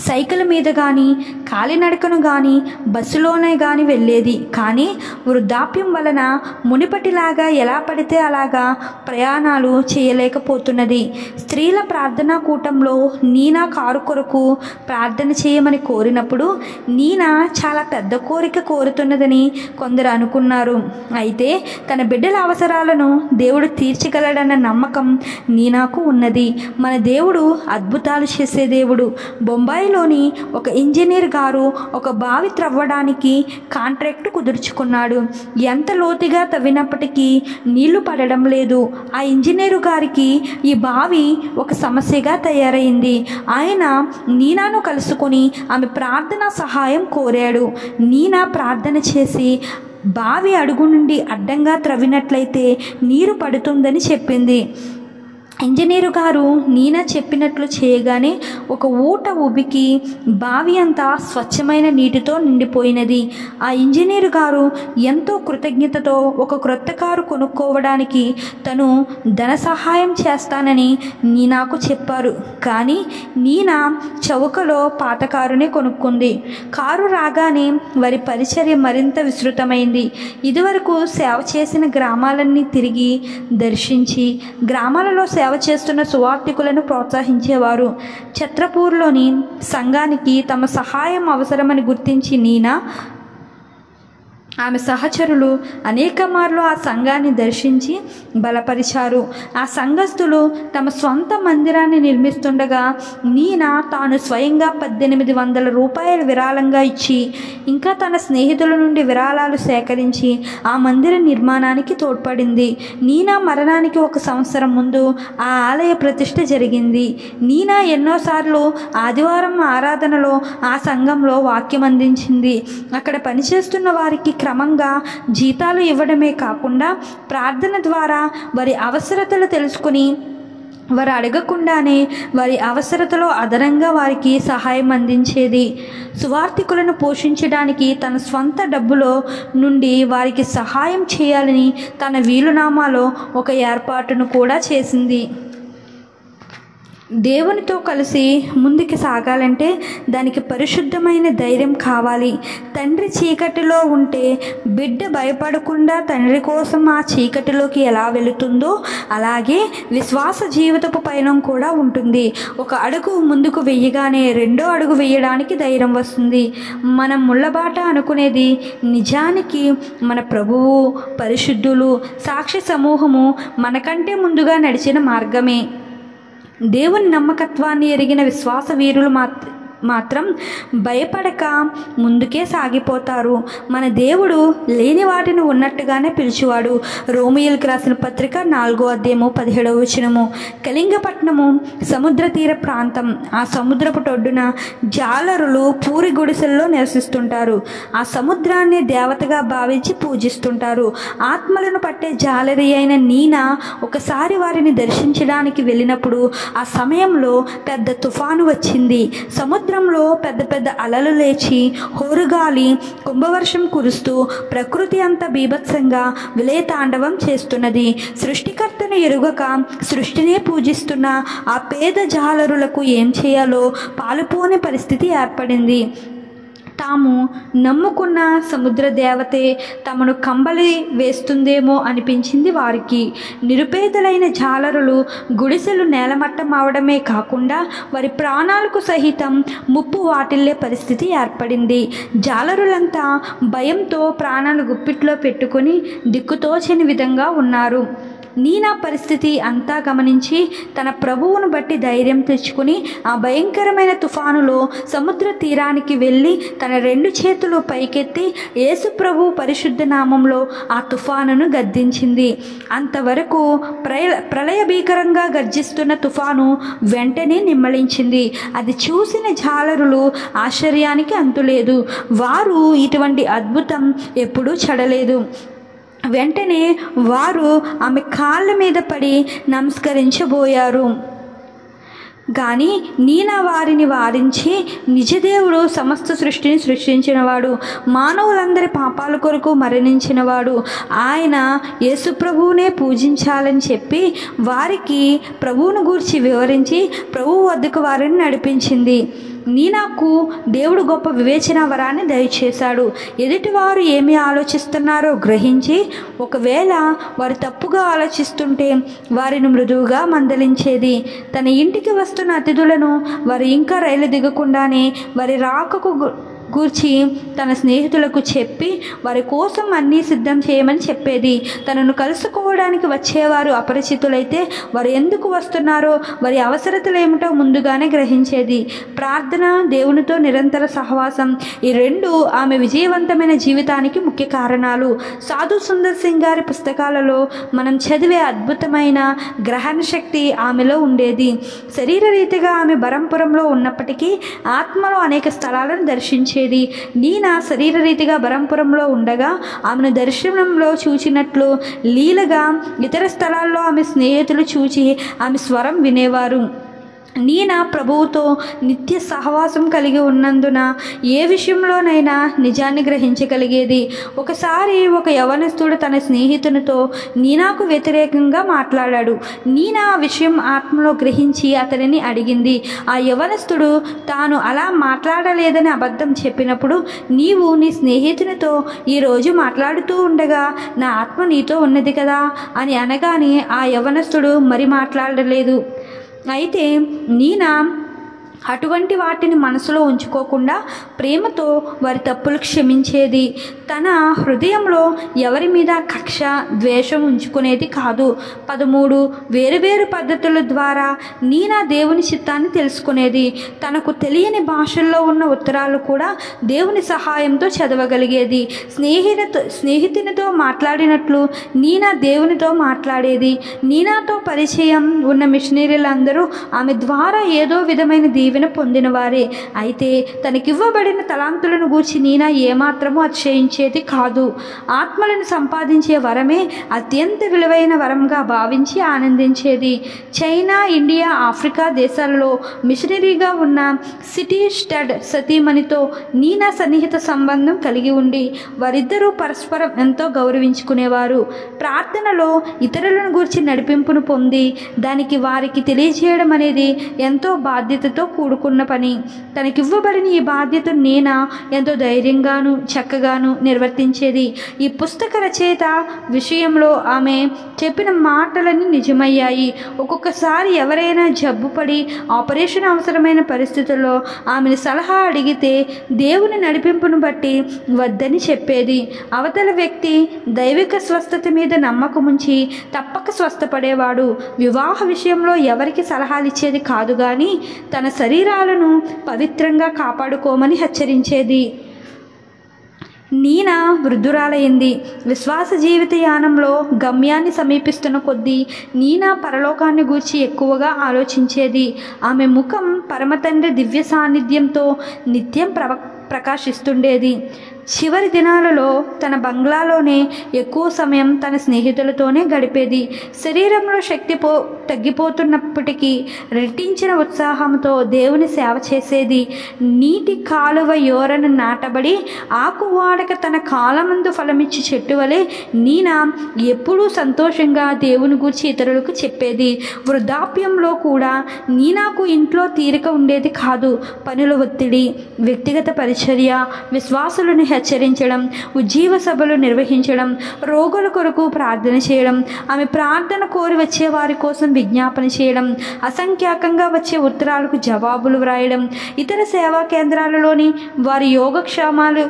సైకిల్ మీద కానీ కాలినడకను కానీ బస్సులోనే కానీ వెళ్ళేది. కానీ వృద్ధాప్యం వలన మునిపటిలాగా ఎలా పడితే అలాగా ప్రయాణాలు చేయలేకపోతున్నది. స్త్రీల ప్రార్థనా కూటంలో నీనా కారు కొరకు ప్రార్థన చేయమని కోరినప్పుడు నీనా చాలా పెద్ద కోరిక కోరుతున్నదని కొందరు అనుకున్నారు. అయితే తన బిడ్డల అవసరాలను దేవుడు తీర్చగలడన్న నమ్మకం నీనాకు ఉన్నది. మన దేవుడు అద్భుతాలు చేసే దేవుడు. బొంబాయిలోని ఒక ఇంజనీర్ గారు ఒక బావి త్రవ్వడానికి కాంట్రాక్ట్ కుదుర్చుకున్నాడు. ఎంత లోతుగా తవ్వినప్పటికీ నీళ్లు పడడం లేదు. ఆ ఇంజనీరు గారికి ఈ బావి ఒక సమస్యగా తయారైంది. ఆయన నీనాను కలుసుకొని ఆమె ప్రార్థన సహాయం కోరాడు. నీనా ప్రార్థన చేసి బావి అడుగు నుండి అడ్డంగా త్రవ్వినట్లయితే నీరు పడుతుందని చెప్పింది. ఇంజనీరు గారు నీనా చెప్పినట్లు చేయగానే ఒక ఊట ఉబికి బావి అంతా స్వచ్ఛమైన నీటితో నిండిపోయినది. ఆ ఇంజనీరు గారు ఎంతో కృతజ్ఞతతో ఒక క్రొత్త కారు కొనుక్కోవడానికి తను ధన సహాయం చేస్తానని నీనాకు చెప్పారు. కానీ నీనా చౌకలో పాత కారునే కొనుక్కుంది. కారు రాగానే వారి పరిచర్య మరింత విస్తృతమైంది. ఇదివరకు సేవ చేసిన గ్రామాలన్నీ తిరిగి దర్శించి గ్రామాలలో సేవ చేస్తున్న సువార్థికులను ప్రోత్సహించేవారు. ఛత్రపూర్లోని సంఘానికి తమ సహాయం అవసరమని గుర్తించి నీనా ఆమె సహచరులు అనేక మార్లు ఆ సంఘాన్ని దర్శించి బలపరిచారు. ఆ సంఘస్థులు తమ సొంత మందిరాన్ని నిర్మిస్తుండగా నీనా తాను స్వయంగా 1800 రూపాయలు విరాళంగా ఇచ్చి ఇంకా తన స్నేహితుల నుండి విరాళాలు సేకరించి ఆ మందిర నిర్మాణానికి తోడ్పడింది. నీనా మరణానికి 1 సంవత్సరం ముందు ఆ ఆలయ ప్రతిష్ఠ జరిగింది. నీనా ఎన్నోసార్లు ఆదివారం ఆరాధనలో ఆ సంఘంలో వాక్యం అందించింది. అక్కడ పనిచేస్తున్న వారికి క్రమంగా జీతాలు ఇవ్వడమే కాకుండా ప్రార్థన ద్వారా వారి అవసరతలు తెలుసుకుని వారు అడగకుండానే వారి అవసరతలో అదనంగా వారికి సహాయం అందించేది. సువార్థికులను పోషించడానికి తన స్వంత డబ్బులో నుండి వారికి సహాయం చేయాలని తన వీలునామాలో ఒక ఏర్పాటును కూడా చేసింది. దేవునితో కలిసి ముందుకు సాగాలంటే దానికి పరిశుద్ధమైన ధైర్యం కావాలి. తండ్రి చీకటిలో ఉంటే బిడ్డ భయపడకుండా తండ్రి కోసం ఆ చీకటిలోకి ఎలా వెళుతుందో అలాగే విశ్వాస జీవితపు పయనం కూడా ఉంటుంది. ఒక అడుగు ముందుకు వెయ్యగానే 2వ అడుగు వేయడానికి ధైర్యం వస్తుంది. మనం ముళ్ళబాట అనుకునేది నిజానికి మన ప్రభువు, పరిశుద్ధులు, సాక్షి సమూహము మనకంటే ముందుగా నడిచిన మార్గమే. దేవుని నమ్మకత్వాన్ని ఎరిగిన విశ్వాస వీరులు మాత్రం భయపడక ముందుకే సాగిపోతారు. మన దేవుడు లేని వాటిని ఉన్నట్టుగానే పిలిచేవాడు. రోమియోలకు రాసిన పత్రిక 4వ అధ్యాయము 17వ వచనము. కళింగపట్నము సముద్ర తీర ప్రాంతం. ఆ సముద్రపు ఒడ్డున జాలరులు పూరి గుడిసెల్లో నివసిస్తుంటారు. ఆ సముద్రాన్ని దేవతగా భావించి పూజిస్తుంటారు. ఆత్మలను పట్టే జాలరి అయిన నీనా ఒకసారి వారిని దర్శించడానికి వెళ్ళినప్పుడు ఆ సమయంలో పెద్ద తుఫాను వచ్చింది. సముద్రంలో పెద్ద పెద్ద అలలు లేచి హోరుగాలి కుంభవర్షం కురుస్తూ ప్రకృతి అంతా బీభత్సంగా విలయతాండవం చేస్తున్నది. సృష్టికర్తను ఎరుగక సృష్టినే పూజిస్తున్న ఆ పేద జాలరులకు ఏం చేయాలో పాలుపోని పరిస్థితి ఏర్పడింది. తాము నమ్ముకున్న సముద్ర దేవతే తమను కంబలి వేస్తుందేమో అనిపించింది వారికి. నిరుపేదలైన జాలరులు గుడిసెలు నేలమట్టం అవడమే కాకుండా వారి ప్రాణాలకు సహితం ముప్పు వాటిల్లే పరిస్థితి ఏర్పడింది. జాలరులంతా భయంతో ప్రాణాలు గుప్పిట్లో పెట్టుకొని దిక్కుతోచని విధంగా ఉన్నారు. నీనా పరిస్థితి అంతా గమనించి తన ప్రభువును బట్టి ధైర్యం తెచ్చుకుని ఆ భయంకరమైన తుఫానులో సముద్ర తీరానికి వెళ్ళి తన 2 చేతులు పైకెత్తి యేసు ప్రభు పరిశుద్ధ నామంలో ఆ తుఫానును గద్దించింది. అంతవరకు ప్రళయ భీకరంగా గర్జిస్తున్న తుఫాను వెంటనే నిమ్మళించింది. అది చూసిన జాలరులు ఆశ్చర్యానికి అంతులేదు. వారు ఇటువంటి అద్భుతం ఎప్పుడూ చూడలేదు. వెంటనే వారు ఆమె కాళ్ళ మీద పడి నమస్కరించబోయారు. కానీ నీనా వారిని వారించి, నిజదేవుడు సమస్త సృష్టిని సృష్టించినవాడు, మానవులందరి పాపాల కొరకు మరణించినవాడు, ఆయన యేసు ప్రభువునే పూజించాలని చెప్పి వారికి ప్రభువును గూర్చి వివరించి ప్రభువు వద్దకు వారిని నడిపించింది. నీనాకు దేవుడు గొప్ప వివేచన వరాన్ని దయచేశాడు. ఎదుటివారు ఏమి ఆలోచిస్తున్నారో గ్రహించి ఒకవేళ వారు తప్పుగా ఆలోచిస్తుంటే వారిని మృదువుగా మందలించేది. తన ఇంటికి వస్తున్న అతిథులను వారు ఇంకా రైలు దిగకుండానే వారి రాకకు గూర్చి తన స్నేహితులకు చెప్పి వారి కోసం అన్నీ సిద్ధం చేయమని చెప్పేది. తనను కలుసుకోవడానికి వచ్చేవారు అపరిచితులైతే వారు ఎందుకు వస్తున్నారో, వారి అవసరతలు ఏమిటో ముందుగానే గ్రహించేది. ప్రార్థన, దేవునితో నిరంతర సహవాసం, ఈ రెండు ఆమె విజయవంతమైన జీవితానికి ముఖ్య కారణాలు. సాధు సుందర్ సింగ్ గారి పుస్తకాలలో మనం చదివే అద్భుతమైన గ్రహణ శక్తి ఆమెలో ఉండేది. శరీరరీతిగా ఆమె బరంపురంలో ఉన్నప్పటికీ ఆత్మలో అనేక స్థలాలను దర్శించేది. నీనా శరీరరీతిగా బరంపురంలో ఉండగా ఆమెను దర్శనంలో చూచినట్లు లీలగా ఇతర స్థలాల్లో ఆమె స్నేహితులు చూచి ఆమె స్వరం వినేవారు. నీనా ప్రభువుతో నిత్య సహవాసం కలిగి ఉన్నందున ఏ విషయంలోనైనా నిజాన్ని గ్రహించగలిగేది. ఒకసారి ఒక యవనస్తుడు తన స్నేహితునితో నీనాకు వ్యతిరేకంగా మాట్లాడాడు. నీనా ఆ విషయం ఆత్మలో గ్రహించి అతనిని అడిగింది. ఆ యవనస్తుడు తాను అలా మాట్లాడలేదని అబద్ధం చెప్పినప్పుడు, నీవు నీ స్నేహితునితో ఈరోజు మాట్లాడుతూ ఉండగా నా ఆత్మ నీతో ఉన్నది కదా అని అనగానే ఆ యవనస్తుడు మరి మాట్లాడలేదు. అయితే నీనా అటువంటి వాటిని మనసులో ఉంచుకోకుండా ప్రేమతో వారి తప్పులు క్షమించేది. తన హృదయంలో ఎవరి మీద కక్ష, ద్వేషం ఉంచుకునేది కాదు. 13 వేరువేరు పద్ధతుల ద్వారా నీనా దేవుని చిత్తాన్ని తెలుసుకునేది. తనకు తెలియని భాషల్లో ఉన్న ఉత్తరాలు కూడా దేవుని సహాయంతో చదవగలిగేది. స్నేహితునితో మాట్లాడినట్లు నీనా దేవునితో మాట్లాడేది. నీనాతో పరిచయం ఉన్న మిషనరీలందరూ ఆమె ద్వారా ఏదో విధమైన దీవెన పొందినవారే. అయితే తనకివ్వబడిన తలాంతులను గూర్చి నీనా ఏమాత్రమూ అతిశయించేది కాదు. ఆత్మలను సంపాదించే వరమే అత్యంత విలువైన వరంగా భావించి ఆనందించేది. చైనా, ఇండియా, ఆఫ్రికా దేశాలలో మిషనరీగా ఉన్న సిటీ స్టడ్ సతీమణితో నీనా సన్నిహిత సంబంధం కలిగి ఉండి వారిద్దరూ పరస్పరం ఎంతో గౌరవించుకునేవారు. ప్రార్థనలో ఇతరులను గూర్చి నడిపింపును పొంది దానికి వారికి తెలియజేయడం అనేది ఎంతో బాధ్యతతో కూడుకున్న పని. తనకివ్వబడిన ఈ బాధ్యతను నీనా ఎంతో ధైర్యంగాను చక్కగాను నిర్వర్తించేది. ఈ పుస్తక రచయిత విషయంలో ఆమె చెప్పిన మాటలన్నీ నిజమయ్యాయి. ఒక్కొక్కసారి ఎవరైనా జబ్బుపడి ఆపరేషన్ అవసరమైన పరిస్థితుల్లో ఆమెను సలహా అడిగితే దేవుని నడిపింపును బట్టి వద్దని చెప్పేది. అవతల వ్యక్తి దైవిక స్వస్థత మీద నమ్మకం ఉంచి తప్పక స్వస్థపడేవాడు. వివాహ విషయంలో ఎవరికి సలహాలు ఇచ్చేది కాదు కానీ తన శరీరాలను పవిత్రంగా కాపాడుకోమని హెచ్చరించేది. నీనా వృద్ధురాలైంది. విశ్వాస జీవిత యానంలో గమ్యాన్ని సమీపిస్తున్న కొద్దీ నీనా పరలోకాన్ని గూర్చి ఎక్కువగా ఆలోచించేది. ఆమె ముఖం పరమతండ్రి దివ్య సాన్నిధ్యంతో నిత్యం ప్రకాశిస్తుండేది. చివరి దినాలలో తన బంగ్లాలోనే ఎక్కువ సమయం తన స్నేహితులతోనే గడిపేది. శరీరంలో శక్తి తగ్గిపోతున్నప్పటికీ రెట్టించిన ఉత్సాహంతో దేవుని సేవ చేసేది. నీటి కాలువ యోరను నాటబడి ఆకువాడక తన కాలమందు ఫలమిచ్చి చెట్టు వలె నీనా ఎప్పుడూ సంతోషంగా దేవుని గూర్చి ఇతరులకు చెప్పేది. వృద్ధాప్యంలో కూడా నీనాకు ఇంట్లో తీరిక ఉండేది కాదు. పనుల ఒత్తిడి, వ్యక్తిగత పరిచర్య, విశ్వాసులను హెచ్చరించడం, ఉజ్జీవ సభలు నిర్వహించడం, రోగుల కొరకు ప్రార్థన చేయడం, ఆమె ప్రార్థన కోరి వచ్చే వారి కోసం విజ్ఞాపన చేయడం, అసంఖ్యాకంగా వచ్చే ఉత్తరాలకు జవాబులు వ్రాయడం, ఇతర సేవా కేంద్రాలలోని వారి యోగక్షేమాలు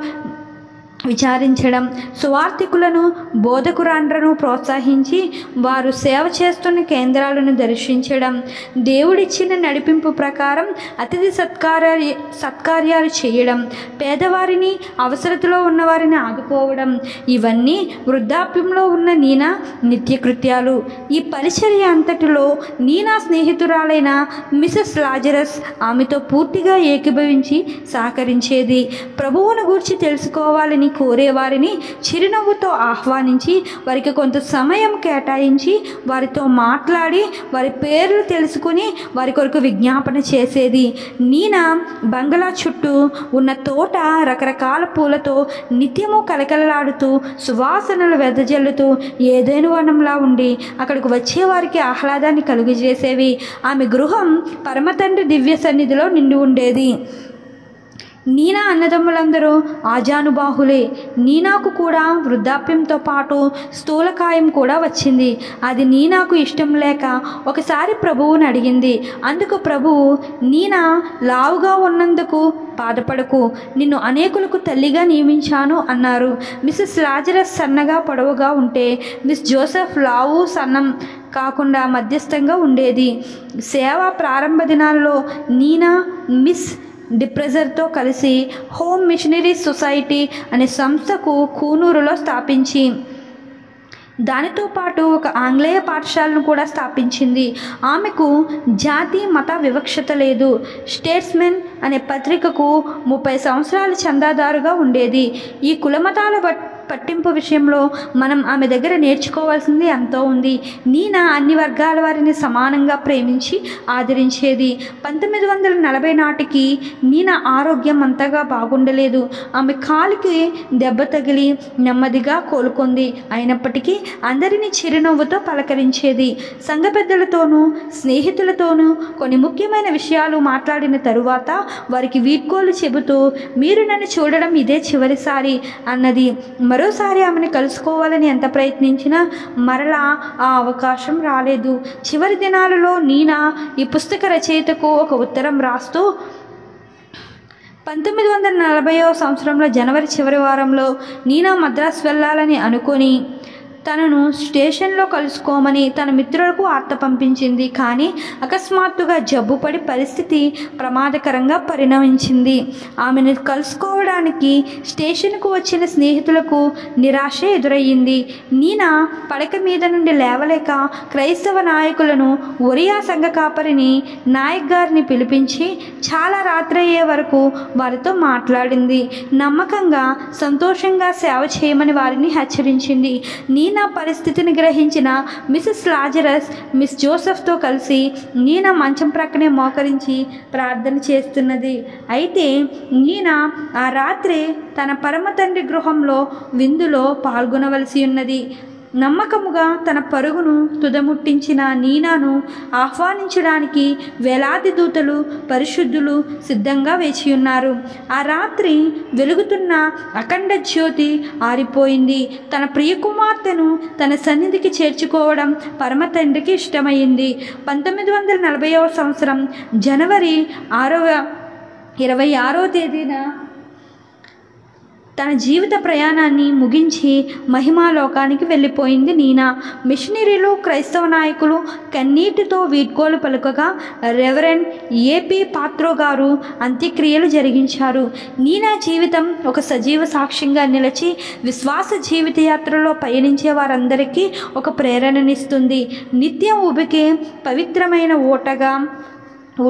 విచారించడం, సువార్థికులను, బోధకురాండ్రను ప్రోత్సహించి వారు సేవ చేస్తున్న కేంద్రాలను దర్శించడం, దేవుడిచ్చిన నడిపింపు ప్రకారం అతిథి సత్కార్యాలు చేయడం, పేదవారిని, అవసరతలో ఉన్నవారిని ఆదుకోవడం, ఇవన్నీ వృద్ధాప్యంలో ఉన్న నీనా నిత్యకృత్యాలు. ఈ పరిచర్య అంతటిలో నీనా స్నేహితురాలైన మిసెస్ లాజరస్ ఆమెతో పూర్తిగా ఏకీభవించి సహకరించేది. ప్రభువును గూర్చి తెలుసుకోవాలని కోరేవారిని చిరునవ్వుతో ఆహ్వానించి వారికి కొంత సమయం కేటాయించి వారితో మాట్లాడి వారి పేర్లు తెలుసుకుని వారి కొరకు విజ్ఞాపన చేసేది. నీనా బంగ్లా చుట్టూ ఉన్న తోట రకరకాల పూలతో నిత్యము కలకలలాడుతూ సువాసనలు వెదజల్లుతూ ఏదైనా వనంలా ఉండి అక్కడికి వచ్చేవారికి ఆహ్లాదాన్ని కలుగజేసేవి. ఆమె గృహం పరమతండ్రి దివ్య సన్నిధిలో నిండి ఉండేది. నీనా అన్నదమ్ములందరూ ఆజానుబాహులే. నీనాకు కూడా వృద్ధాప్యంతో పాటు స్థూలకాయం కూడా వచ్చింది. అది నీనాకు ఇష్టం లేక ఒకసారి ప్రభువుని అడిగింది. అందుకు ప్రభువు, నీనా లావుగా ఉన్నందుకు బాధపడకు, నిన్ను అనేకులకు తల్లిగా నియమించాను అన్నారు. మిసెస్ లాజరస్ సన్నగా పొడవుగా ఉంటే మిస్ జోసెఫ్ లావు సన్నం కాకుండా మధ్యస్థంగా ఉండేది. సేవ ప్రారంభ దినాల్లో నీనా మిస్ డిప్రెజర్తో కలిసి హోమ్ మిషనరీ సొసైటీ అనే సంస్థకు కూనూరులో స్థాపించి దానితో పాటు ఒక ఆంగ్లేయ పాఠశాలను కూడా స్థాపించింది. ఆమెకు జాతి మత వివక్షత లేదు. స్టేట్స్మెన్ అనే పత్రికకు 30 సంవత్సరాల చందాదారుగా ఉండేది. ఈ కులమతాల పట్టింపు విషయంలో మనం ఆమె దగ్గర నేర్చుకోవాల్సింది ఎంతో ఉంది. నీనా అన్ని వర్గాల వారిని సమానంగా ప్రేమించి ఆదరించేది. 1940 నాటికి నీనా ఆరోగ్యం అంతగా బాగుండలేదు. ఆమె కాలికి దెబ్బ తగిలి నెమ్మదిగా కోలుకుంది. అయినప్పటికీ అందరినీ చిరునవ్వుతో పలకరించేది. సంఘ పెద్దలతోనూ స్నేహితులతోనూ కొన్ని ముఖ్యమైన విషయాలు మాట్లాడిన తరువాత వారికి వీడ్కోలు చెబుతూ, మీరు నన్ను చూడడం ఇదే చివరిసారి అన్నది. మరోసారి ఆమెను కలుసుకోవాలని ఎంత ప్రయత్నించినా మరలా ఆ అవకాశం రాలేదు. చివరి దినాలలో నీనా ఈ పుస్తక రచయితకు ఒక ఉత్తరం రాస్తూ, 1940వ సంవత్సరంలో జనవరి చివరి వారంలో నీనా మద్రాసు వెళ్ళాలని అనుకొని తనను స్టేషన్లో కలుసుకోమని తన మిత్రులకు వార్త పంపించింది. కానీ అకస్మాత్తుగా జబ్బుపడి పరిస్థితి ప్రమాదకరంగా పరిణమించింది. ఆమెను కలుసుకోవడానికి స్టేషన్కు వచ్చిన స్నేహితులకు నిరాశ ఎదురయ్యింది. నీనా పడక మీద నుండి లేవలేక క్రైస్తవ నాయకులను, ఒరియా సంఘ కాపరిని నాయక్ గారిని పిలిపించి చాలా రాత్రి అయ్యే వరకు వారితో మాట్లాడింది. నమ్మకంగా సంతోషంగా సేవ చేయమని వారిని హెచ్చరించింది. నీనా పరిస్థితిని గ్రహించిన మిసెస్ లాజరస్ మిస్ జోసెఫ్తో కలిసి నీనా మంచం ప్రక్కనే మోకరించి ప్రార్థన చేస్తున్నది. అయితే నీనా ఆ రాత్రి తన పరమ తండ్రి గృహంలో విందులో పాల్గొనవలసి ఉన్నది. నమ్మకముగా తన పరుగును తుదముట్టించిన నీనాను ఆహ్వానించడానికి వేలాది దూతలు, పరిశుద్ధులు సిద్ధంగా వేచి ఉన్నారు. ఆ రాత్రి వెలుగుతున్న అఖండ జ్యోతి ఆరిపోయింది. తన ప్రియ కుమార్తెను తన సన్నిధికి చేర్చుకోవడం పరమ తండ్రికి ఇష్టమైంది. 1940వ సంవత్సరం జనవరి 26వ తేదీన తన జీవిత ప్రయాణాన్ని ముగించి మహిమాలోకానికి వెళ్ళిపోయింది నీనా. మిషనరీలు, క్రైస్తవ నాయకులు కన్నీటితో వీడ్కోలు పలుకగా రెవరెండ్ ఏపీ పాత్రో గారు అంత్యక్రియలు జరిగించారు. నీనా జీవితం ఒక సజీవ సాక్ష్యంగా నిలిచి విశ్వాస జీవిత యాత్రలో పయనించే వారందరికీ ఒక ప్రేరణనిస్తుంది. నిత్యం ఉబికే పవిత్రమైన ఓటగా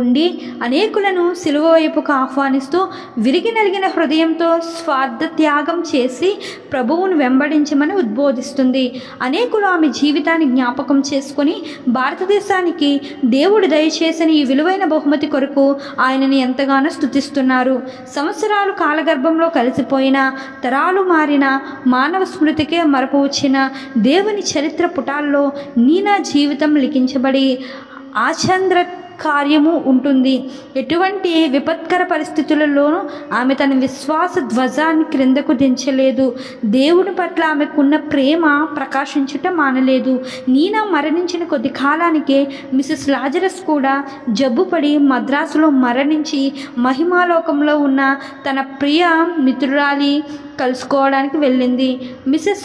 ఉండి అనేకులను సిలువ వైపుకు ఆహ్వానిస్తూ విరిగి నలిగిన హృదయంతో స్వార్థ త్యాగం చేసి ప్రభువును వెంబడించమని ఉద్బోధిస్తుంది. అనేకులు ఆమె జీవితాన్ని జ్ఞాపకం చేసుకుని భారతదేశానికి దేవుడు దయచేసిన ఈ విలువైన బహుమతి కొరకు ఆయనని ఎంతగానో స్తుతిస్తున్నారు. సంవత్సరాలు కాలగర్భంలో కలిసిపోయిన, తరాలు మారిన, మానవ స్మృతికే మరపు వచ్చిన దేవుని చరిత్ర పుటాల్లో నీనా జీవితం లిఖించబడి ఆచంద్ర కార్యము ఉంటుంది. ఎటువంటి విపత్కర పరిస్థితులలోనూ ఆమె తన విశ్వాస ధ్వజాన్ని క్రిందకు దించలేదు. దేవుని పట్ల ఆమెకున్న ప్రేమ ప్రకాశించుట మానలేదు. నీనా మరణించిన కొద్ది కాలానికే మిసెస్ లాజరస్ కూడా జబ్బుపడి మద్రాసులో మరణించి మహిమాలోకంలో ఉన్న తన ప్రియ మిత్రురాలి కలుసుకోవడానికి వెళ్ళింది. మిసెస్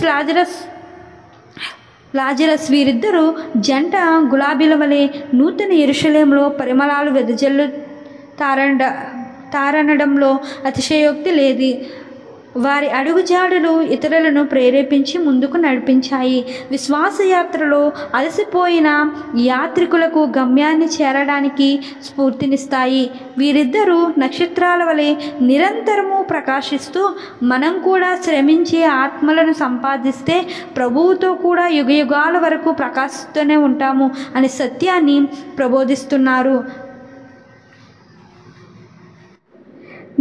లాజరస్ వీరిద్దరూ జంట గులాబీల వలె నూతన యెరూషలేములో పరిమళాలు వెదజల్లు తారనడంలో అతిశయోక్తి లేదు. వారి అడుగుజాడలు ఇతరులను ప్రేరేపించి ముందుకు నడిపించాయి. విశ్వాసయాత్రలో అలసిపోయిన యాత్రికులకు గమ్యాన్ని చేరడానికి స్ఫూర్తినిస్తాయి. వీరిద్దరూ నక్షత్రాల వలె నిరంతరము ప్రకాశిస్తూ మనం కూడా శ్రమించి ఆత్మలను సంపాదిస్తే ప్రభువుతో కూడా యుగయుగాల వరకు ప్రకాశిస్తూనే ఉంటాము అనే సత్యాన్ని ప్రబోధిస్తున్నారు.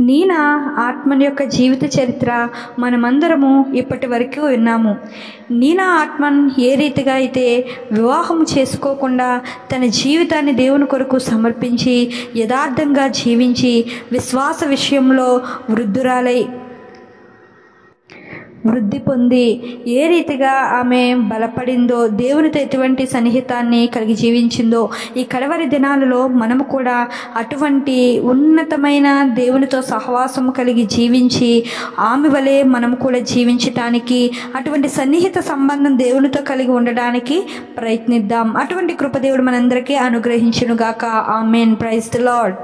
నీనా ఆత్మన్ యొక్క జీవిత చరిత్ర మనమందరము ఇప్పటి వరకు విన్నాము. నీనా ఆత్మన్ ఏ రీతిగా అయితే వివాహం చేసుకోకుండా తన జీవితాన్ని దేవుని కొరకు సమర్పించి యథార్థంగా జీవించి విశ్వాస విషయంలో వృద్ధి పొంది ఏ రీతిగా ఆమె బలపడిందో, దేవునితో ఎటువంటి సన్నిహితాన్ని కలిగి జీవించిందో, ఈ కడవరి దినాలలో మనము కూడా అటువంటి ఉన్నతమైన దేవునితో సహవాసం కలిగి జీవించి ఆమె వలె మనము కూడా జీవించటానికి, అటువంటి సన్నిహిత సంబంధం దేవునితో కలిగి ఉండడానికి ప్రయత్నిద్దాం. అటువంటి కృప దేవుడు మనందరికీ అనుగ్రహించునుగాక. ఆమేన్. Praise the lord.